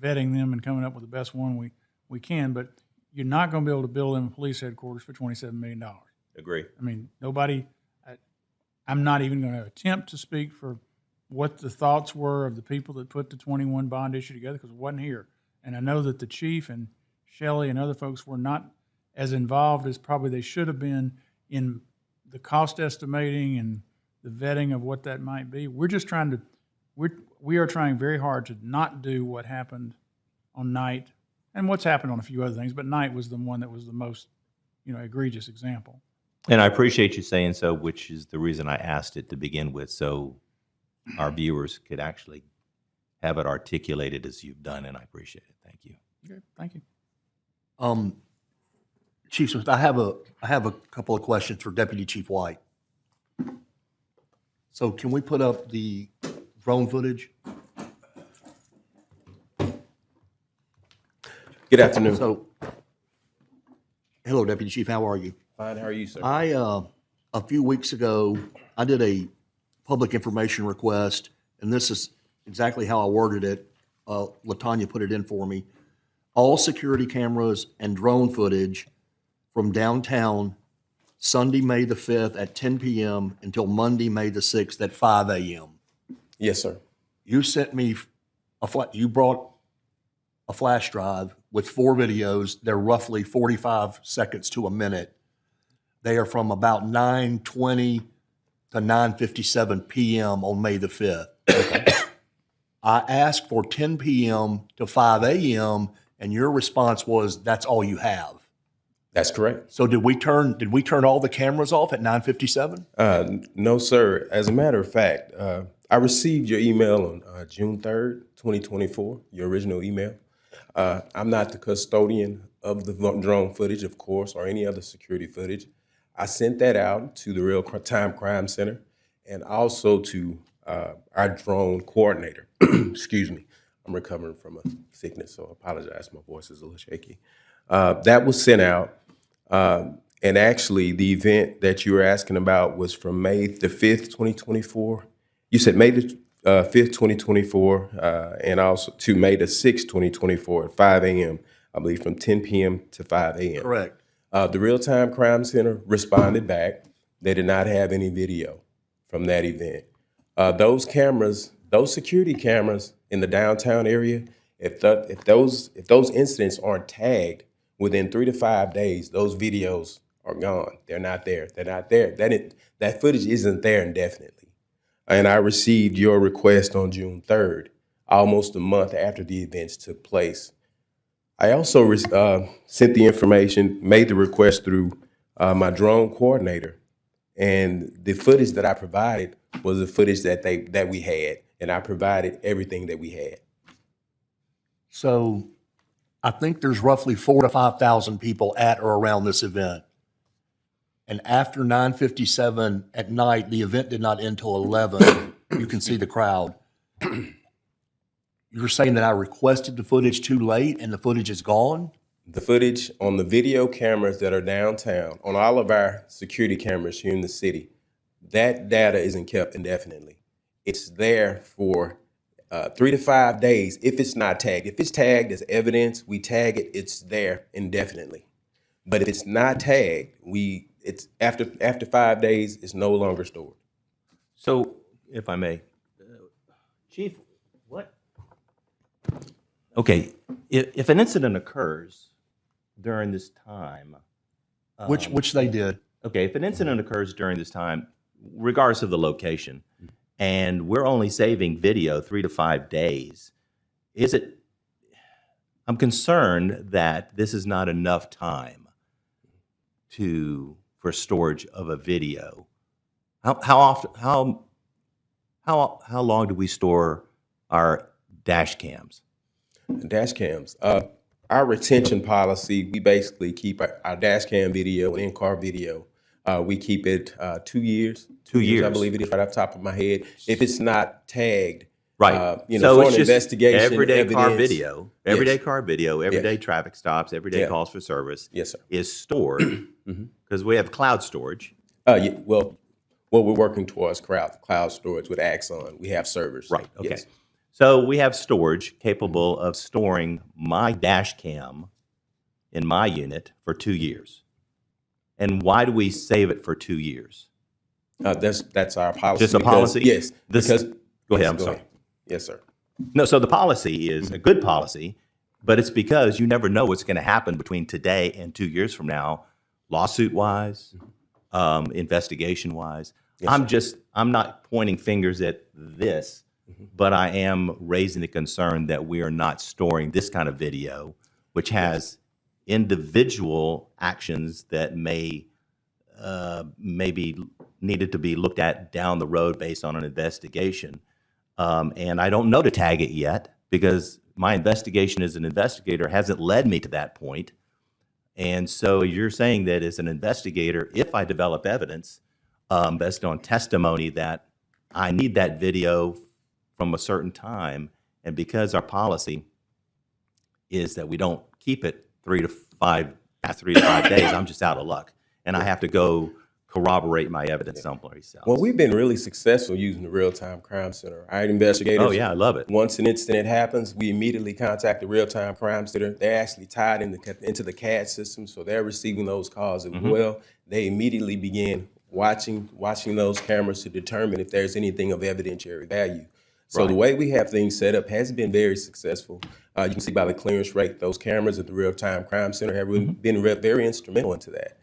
vetting them and coming up with the best one we can. But you're not going to be able to build them a police headquarters for $27 million. Agree. I mean, I'm not even going to attempt to speak for what the thoughts were of the people that put the 21 bond issue together, because it wasn't here. And I know that the chief and Shelley and other folks were not as involved as probably they should have been in the cost estimating and the vetting of what that might be. We're just we are trying very hard to not do what happened on Night and what's happened on a few other things, but Night was the one that was the most, egregious example. And I appreciate you saying so, which is the reason I asked it to begin with, so our viewers could actually have it articulated as you've done, and I appreciate it. Thank you. Okay, thank you. Chief Smith, I have a couple of questions for Deputy Chief White. So can we put up the drone footage? Good afternoon. So, hello, Deputy Chief, how are you? Fine, how are you, sir? A few weeks ago, I did a public information request, and this is exactly how I worded it. LaTanya put it in for me. All security cameras and drone footage from downtown Sunday, May the 5th at 10 p.m. until Monday, May the 6th at 5 a.m. Yes, sir. You sent me you brought a flash drive with 4 videos. They're roughly 45 seconds to a minute. They are from about 9:20 to 9:57 p.m. on May the 5th. I asked for 10 p.m. to 5 a.m. and your response was, that's all you have. That's correct. So did we turn all the cameras off at 9:57? No, sir. As a matter of fact, I received your email on June 3rd, 2024, your original email. I'm not the custodian of the drone footage, of course, or any other security footage. I sent that out to the Real-Time Crime Center and also to our drone coordinator. Excuse me. I'm recovering from a sickness, so I apologize. My voice is a little shaky. That was sent out. And actually, the event that you were asking about was from May the 5th, 2024. You said May the 5th, 2024, and also to May the 6th, 2024 at 5 a.m., I believe from 10 p.m. to 5 a.m. Correct. The Real-Time Crime Center responded back. They did not have any video from that event. Those cameras, those security cameras in the downtown area, if those incidents aren't tagged within 3 to 5 days, those videos are gone. They're not there. They're not there. That footage isn't there indefinitely. And I received your request on June 3rd, almost a month after the events took place. I also sent the information, made the request through my drone coordinator, and the footage that I provided was the footage that we had, and I provided everything that we had. So I think there's roughly 4,000 to 5,000 people at or around this event. And after 9:57 at night, the event did not end till 11. You can see the crowd. You're saying that I requested the footage too late and the footage is gone? The footage on the video cameras that are downtown, on all of our security cameras here in the city, that data isn't kept indefinitely. It's there for 3 to 5 days if it's not tagged. If it's tagged as evidence, we tag it, it's there indefinitely. But if it's not tagged, it's after 5 days, it's no longer stored. So, if I may, Chief, what? Okay, if an incident occurs during this time, Which they did. okay, if an incident occurs during this time, regardless of the location, and we're only saving video 3 to 5 days, I'm concerned that this is not enough time for storage of a video. How long do we store our dash cams? Dash cams. Our retention policy, we basically keep our dash cam video and in-car video. We keep it 2 years. 2 years. I believe it is right off the top of my head. If it's not tagged, Right. so for it's an just investigation, everyday car evidence. video, Yes. everyday traffic stops, everyday Yeah. calls for service Yes, sir. is stored because we have cloud storage. Yeah, well, we're working towards cloud storage with Axon. We have servers. Right. Okay. Yes. So we have storage capable of storing my dash cam in my unit for 2 years. And why do we save it for 2 years? That's our policy. Just a policy? Yes. This- Because Go ahead. yes, I'm go sorry. ahead. Yes, sir. No, so the policy is a good policy, but it's because you never know what's going to happen between today and 2 years from now, lawsuit-wise, investigation-wise. I'm not pointing fingers at this, but I am raising the concern that we are not storing this kind of video, which has individual actions that may be needed to be looked at down the road based on an investigation. And I don't know to tag it yet because my investigation as an investigator hasn't led me to that point. And so you're saying that as an investigator, if I develop evidence based on testimony that I need that video from a certain time, and because our policy is that we don't keep it 3 to 5 days, I'm just out of luck. And I have to go corroborate my evidence someplace else. Well, we've been really successful using the Real-Time Crime Center. Our investigators. Oh, yeah, I love it. Once an incident happens, we immediately contact the Real-Time Crime Center. They're actually tied into the CAD system, so they're receiving those calls as well. They immediately begin watching those cameras to determine if there's anything of evidentiary value. So the way we have things set up has been very successful. You can see by the clearance rate, those cameras at the Real-Time Crime Center have really been very instrumental into that.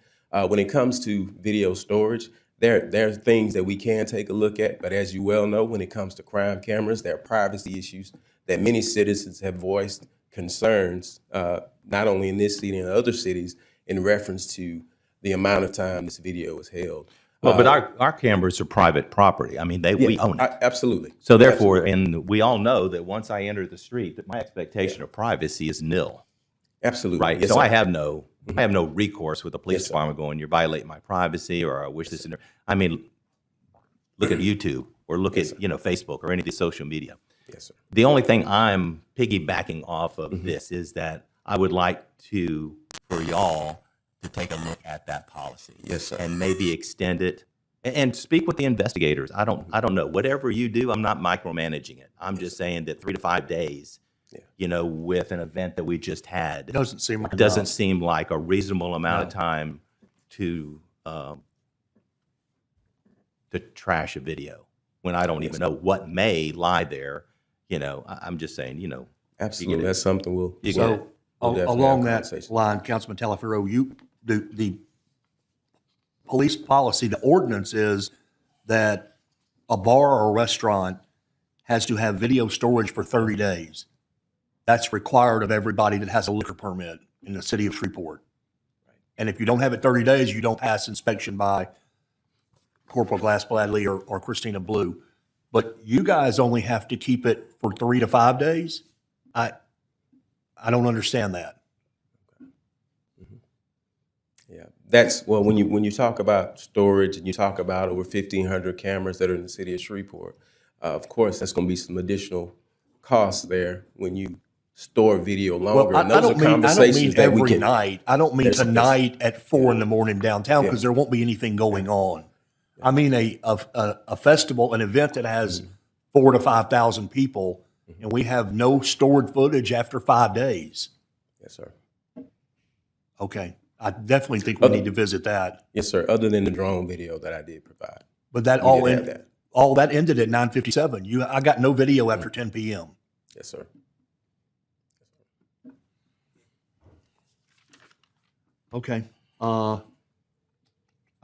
When it comes to video storage, there are things that we can take a look at, but as you well know, when it comes to crime cameras, there are privacy issues that many citizens have voiced concerns, not only in this city and other cities, in reference to the amount of time this video is held. Well, but our cameras are private property. I mean, we own it. Absolutely. So therefore, and we all know that once I enter the street, that my expectation of privacy is nil. Absolutely. Right. Yes, So sir. I have no recourse with the police Yes, sir. department going, you're violating my privacy, or I wish this. I mean, look at YouTube or look at Facebook or any of the social media. Yes, sir. The only thing I'm piggybacking off of this is that I would like for y'all to take a look at that policy. Yes, sir. And maybe extend it and speak with the investigators. I don't know. Whatever you do, I'm not micromanaging it. I'm just saying that 3 to 5 days, with an event that we just had, Doesn't seem like doesn't enough. seem like a reasonable amount of time to to trash a video when I don't even know what may lie there. I'm just saying, Absolutely, that's something we'll. You So get it. We'll definitely along have that conversation. line, Councilman Talaferro, the police policy, the ordinance is that a bar or a restaurant has to have video storage for 30 days. That's required of everybody that has a liquor permit in the city of Shreveport. And if you don't have it 30 days, you don't pass inspection by Corporal Glass Bradley or Christina Blue. But you guys only have to keep it for 3 to 5 days? I don't understand that. Yeah, that's well. When you talk about storage and you talk about over 1,500 cameras that are in the city of Shreveport, of course, that's going to be some additional costs there when you store video longer. Well, And those are conversations that we every can. night. I don't mean There's- tonight at 4 in the morning downtown because there won't be anything going on. I mean a festival, an event that has 4 to 5,000 people, and we have no stored footage after 5 days. Yes, sir. Okay, I definitely think we need to visit that. Yes, sir. Other than the drone video that I did provide. But that We all did have that. all that ended at 9:57. I got no video after 10 p.m. Yes, sir. Okay. I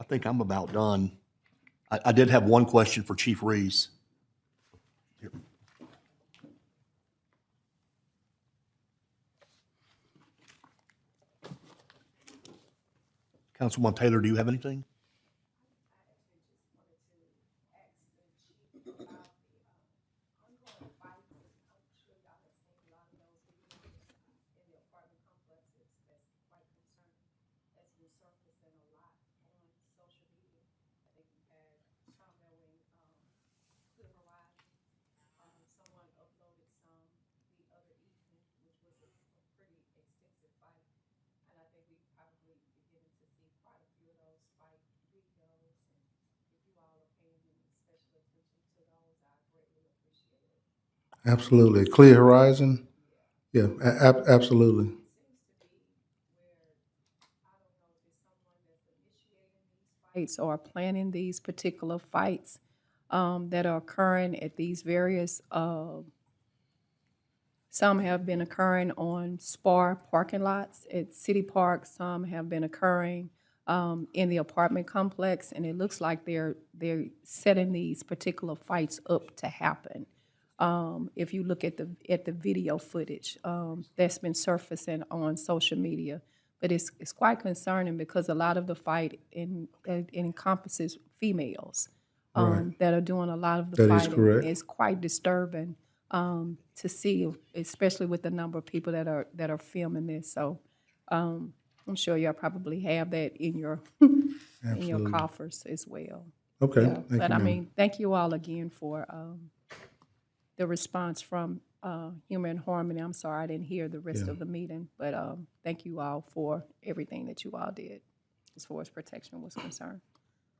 think I'm about done. I did have one question for Chief Reese. Here. Councilman Taylor, do you have anything? Absolutely. Clear Horizon? Yeah, absolutely. Fights or planning these particular fights that are occurring at these various, some have been occurring on SPAR parking lots at City Park, some have been occurring in the apartment complex, and it looks like they're setting these particular fights up to happen. If you look at the video footage that's been surfacing on social media. But it's quite concerning because a lot of the fight it encompasses females that are doing a lot of the That is fighting. correct. It's quite disturbing to see, especially with the number of people that are filming this. So I'm sure y'all probably have that in your in your coffers as well. Okay. Yeah. Thank But you, I ma'am. mean, thank you all again for the response from Human Harmony. I'm sorry I didn't hear the rest of the meeting, but thank you all for everything that you all did as far as protection was concerned.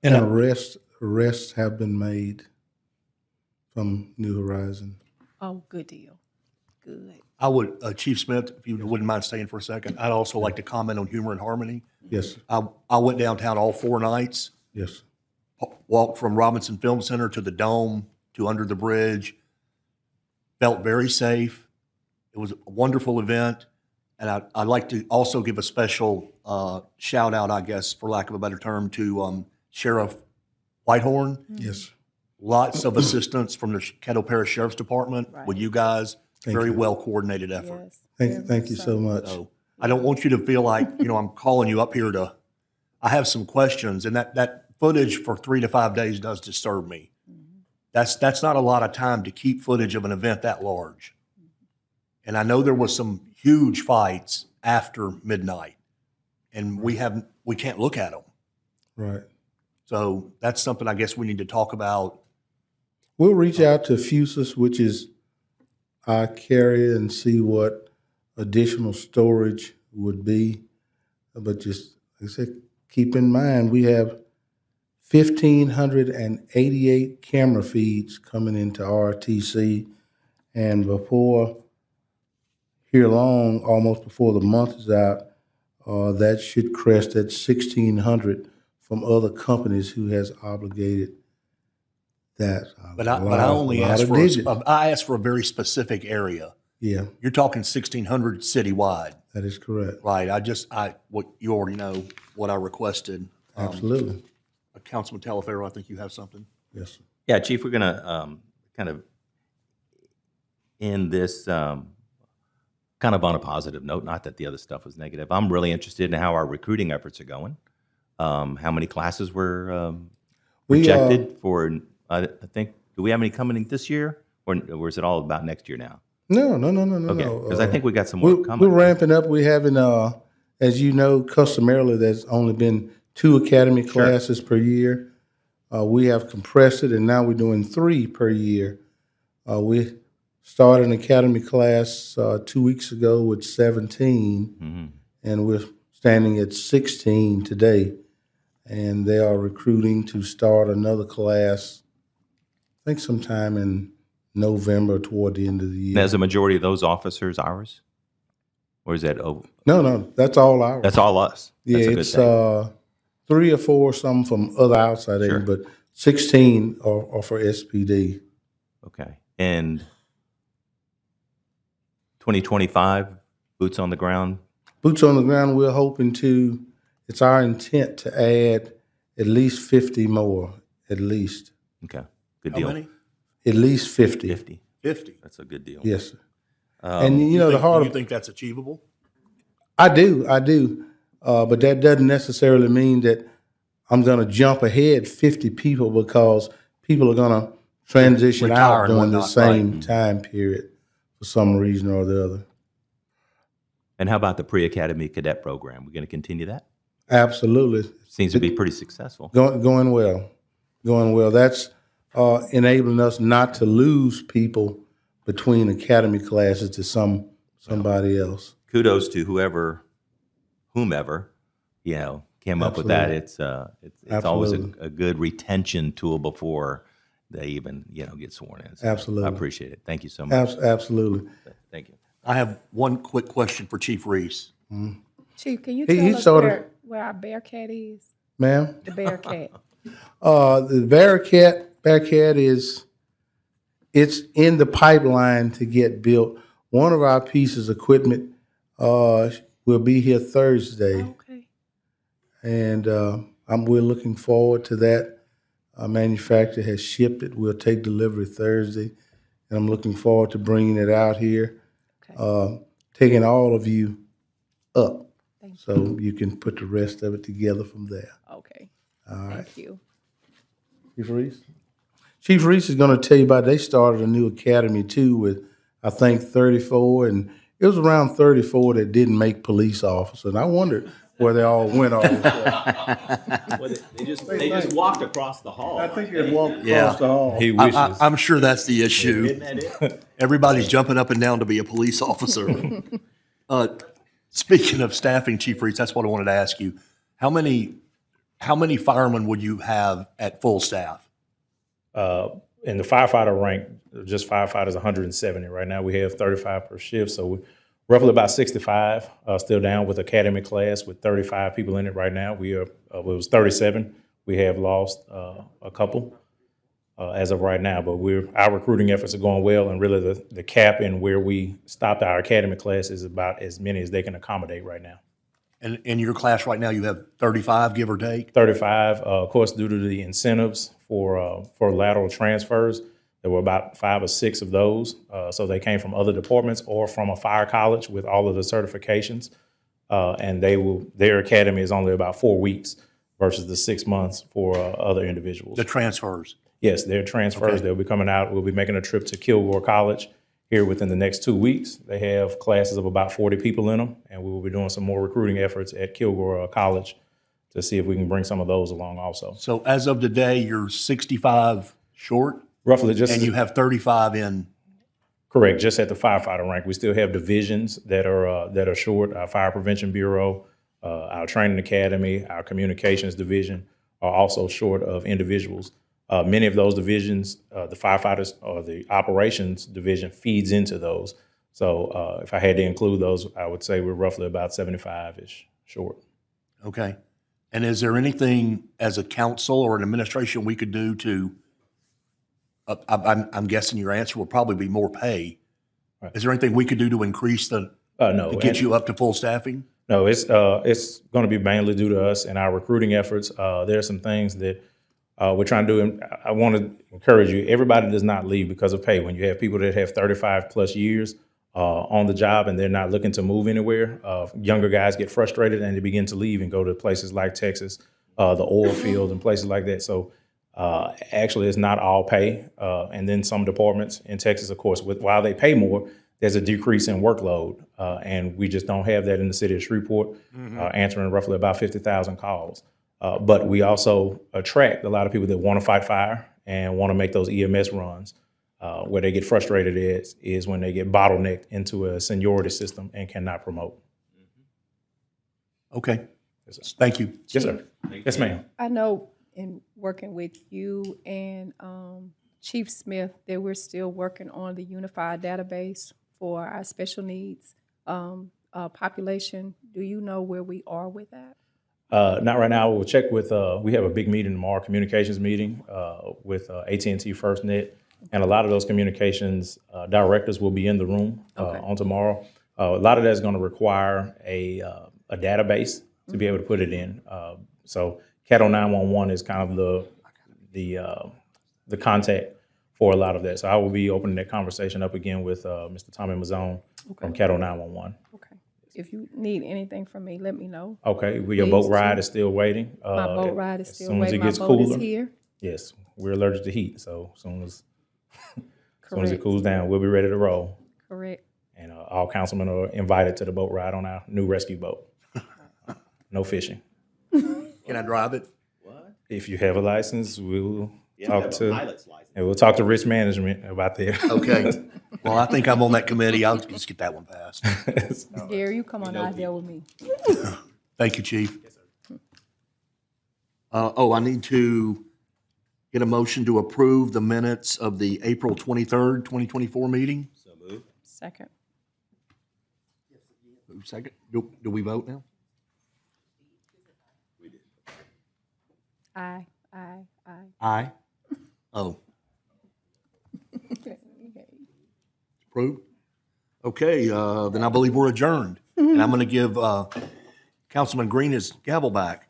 And arrests have been made from New Horizon. Oh, good deal. Good. I would, Chief Smith, if you wouldn't mind staying for a second, I'd also like to comment on Humor and Harmony. Yes, I went downtown all 4 nights, yes. walked from Robinson Film Center to the Dome to under the bridge, felt very safe. It was a wonderful event. And I'd like to also give a special shout out, I guess, for lack of a better term, to Sheriff Whitehorn. Yes. Lots of assistance from the Caddo Parish Sheriff's Department with you guys. Very you. well coordinated effort. Yes. Thank you so much. So I don't want you to feel like, I'm calling you up here I have some questions, and that footage for 3 to 5 days does disturb me. That's not a lot of time to keep footage of an event that large. And I know there was some huge fights after midnight, and we can't look at them. Right. So that's something I guess we need to talk about. We'll reach out to Fusus, which is our carrier, and see what additional storage would be. But just, like I said, keep in mind, we have 1,588 camera feeds coming into RTC, and here long, almost before the month is out, that should crest at 1,600 from other companies who has obligated That. But I only a lot asked of for, digits. I asked for a very specific area. Yeah, You're talking 1,600 citywide, that is correct. right? What you already know, what I requested. Absolutely. Councilman Talaferro, I think you have something. Yes, sir. Yeah, Chief, we're gonna kind of end this kind of on a positive note. Not that the other stuff was negative. I'm really interested in how our recruiting efforts are going. How many classes were We, projected for? I think. Do we have any coming in this year, or is it all about next year now? No. Okay, because I think we got some We're, more coming. we're ramping up. We're having, as you know, customarily, there's only been 2 academy classes per year. We have compressed it, and now we're doing 3 per year. We started an academy class 2 weeks ago with 17, and we're standing at 16 today. And they are recruiting to start another class, I think sometime in November toward the end of the year. Now, is the majority of those officers ours, or is that? Oh, No, that's all ours. that's all us. Yeah, That's a good it's thing. 3 or 4, some from other outside Sure. agencies, but 16 are for SPD. Okay, and 2025 boots on the ground. Boots on the ground, we're hoping to, it's our intent to add at least 50 more, at least. Okay, good How deal. many? At least 50. 50. 50. That's a good deal. Yes, sir. And you know, the Do hard you think that's achievable? I do. But that doesn't necessarily mean that I'm going to jump ahead 50 people because people are going to transition Retire out and during the whatnot, same time period for some reason or the other. And how about the pre-academy cadet program? We're going to continue that? Absolutely. Seems to be pretty successful. Going well. Going well. That's enabling us not to lose people between academy classes to somebody else. Kudos to whomever, came up with that. It's always Absolutely. a good retention tool before they even, get sworn in. So Absolutely. I appreciate it. Thank you so much. Absolutely. Thank you. I have one quick question for Chief Reese. Chief, can you He tell us sort of- where our Bearcat is? Ma'am? The Bearcat. The Bearcat it's in the pipeline to get built. One of our pieces of equipment will be here Thursday, Okay. and we're looking forward to that. Our manufacturer has shipped it. We'll take delivery Thursday, and I'm looking forward to bringing it out here, taking all of you up so you can put the rest of it together from there. Okay. All right. Thank you. Chief Reese? Chief Reese is going to tell you about, they started a new academy too with, I think, 34, and it was around 34 that didn't make police officers. And I wondered where they all went all of a sudden. They just walked across the hall. I think they walked Yeah. across the hall. He wishes. I'm sure that's the issue. Isn't that it? Everybody's jumping up and down to be a police officer. Speaking of staffing, Chief Reese, that's what I wanted to ask you. How many firemen would you have at full staff? In the firefighter rank, just firefighters, 170. Right now, we have 35 per shift, so we're roughly about 65. Still down with academy class with 35 people in it right now. It was 37. We have lost a couple as of right now, but our recruiting efforts are going well, and really the cap in where we stopped our academy class is about as many as they can accommodate right now. And in your class right now, you have 35, give or take? 35, of course, due to the incentives for lateral transfers, there were about 5 or 6 of those. So they came from other departments or from a fire college with all of the certifications. And their academy is only about 4 weeks versus the 6 months for other individuals. The transfers? Yes, they're transfers. Okay. They'll be coming out. We'll be making a trip to Kilgore College here within the next 2 weeks. They have classes of about 40 people in them, and we will be doing some more recruiting efforts at Kilgore College to see if we can bring some of those along also. So as of today, you're 65 short? Roughly just And you have 35 in? correct, just at the firefighter rank. We still have divisions that are short. Our Fire Prevention Bureau, our Training Academy, our Communications Division are also short of individuals. Many of those divisions, the firefighters or the operations division feeds into those. So if I had to include those, I would say we're roughly about 75-ish short. Okay. And is there anything as a council or an administration we could do to I'm guessing your answer will probably be more pay. Right. Is there anything we could do to increase No. to get you up to full staffing? No, it's going to be mainly due to us and our recruiting efforts. There are some things that we're trying to do, and I want to encourage you. Everybody does not leave because of pay. When you have people that have 35 plus years on the job and they're not looking to move anywhere, younger guys get frustrated and they begin to leave and go to places like Texas, the oil field, and places like that. So actually, it's not all pay. And then some departments in Texas, of course, while they pay more, there's a decrease in workload, and we just don't have that in the city of Shreveport, answering roughly about 50,000 calls. But we also attract a lot of people that want to fight fire and want to make those EMS runs. Where they get frustrated is when they get bottlenecked into a seniority system and cannot promote. Okay. Thank you. Yes, sir. Yes, ma'am. I know in working with you and Chief Smith that we're still working on the unified database for our special needs population. Do you know where we are with that? Not right now. We'll check with. We have a big meeting tomorrow, communications meeting with AT&T FirstNet, and a lot of those communications directors will be in the room on tomorrow. A lot of that is going to require a database to be able to put it in. So Cat 911 is kind of the contact for a lot of that. So I will be opening that conversation up again with Mr. Tommy Mazzone from Cat 911. Okay. If you need anything from me, let me know. Okay. Your boat ride is still waiting. My boat ride is still soon as waiting. it gets My boat cooler, is here. yes, we're allergic to heat. So as soon as it Correct. cools down, we'll be ready to roll. Correct. And all councilmen are invited to the boat ride on our new rescue boat. No fishing. Can I drive it? If you have a license, we'll talk to pilot's license. and we'll talk to risk management about that. Okay. Well, I think I'm on that committee. I'll just get that one passed. Gary, you come on out there with me. Thank you, Chief. I need to get a motion to approve the minutes of the April 23rd, 2024 meeting. So move. Second. Second. Do we vote now? Aye. Aye. Oh. Approved? Okay, then I believe we're adjourned. And I'm going to give Councilman Green his gavel back.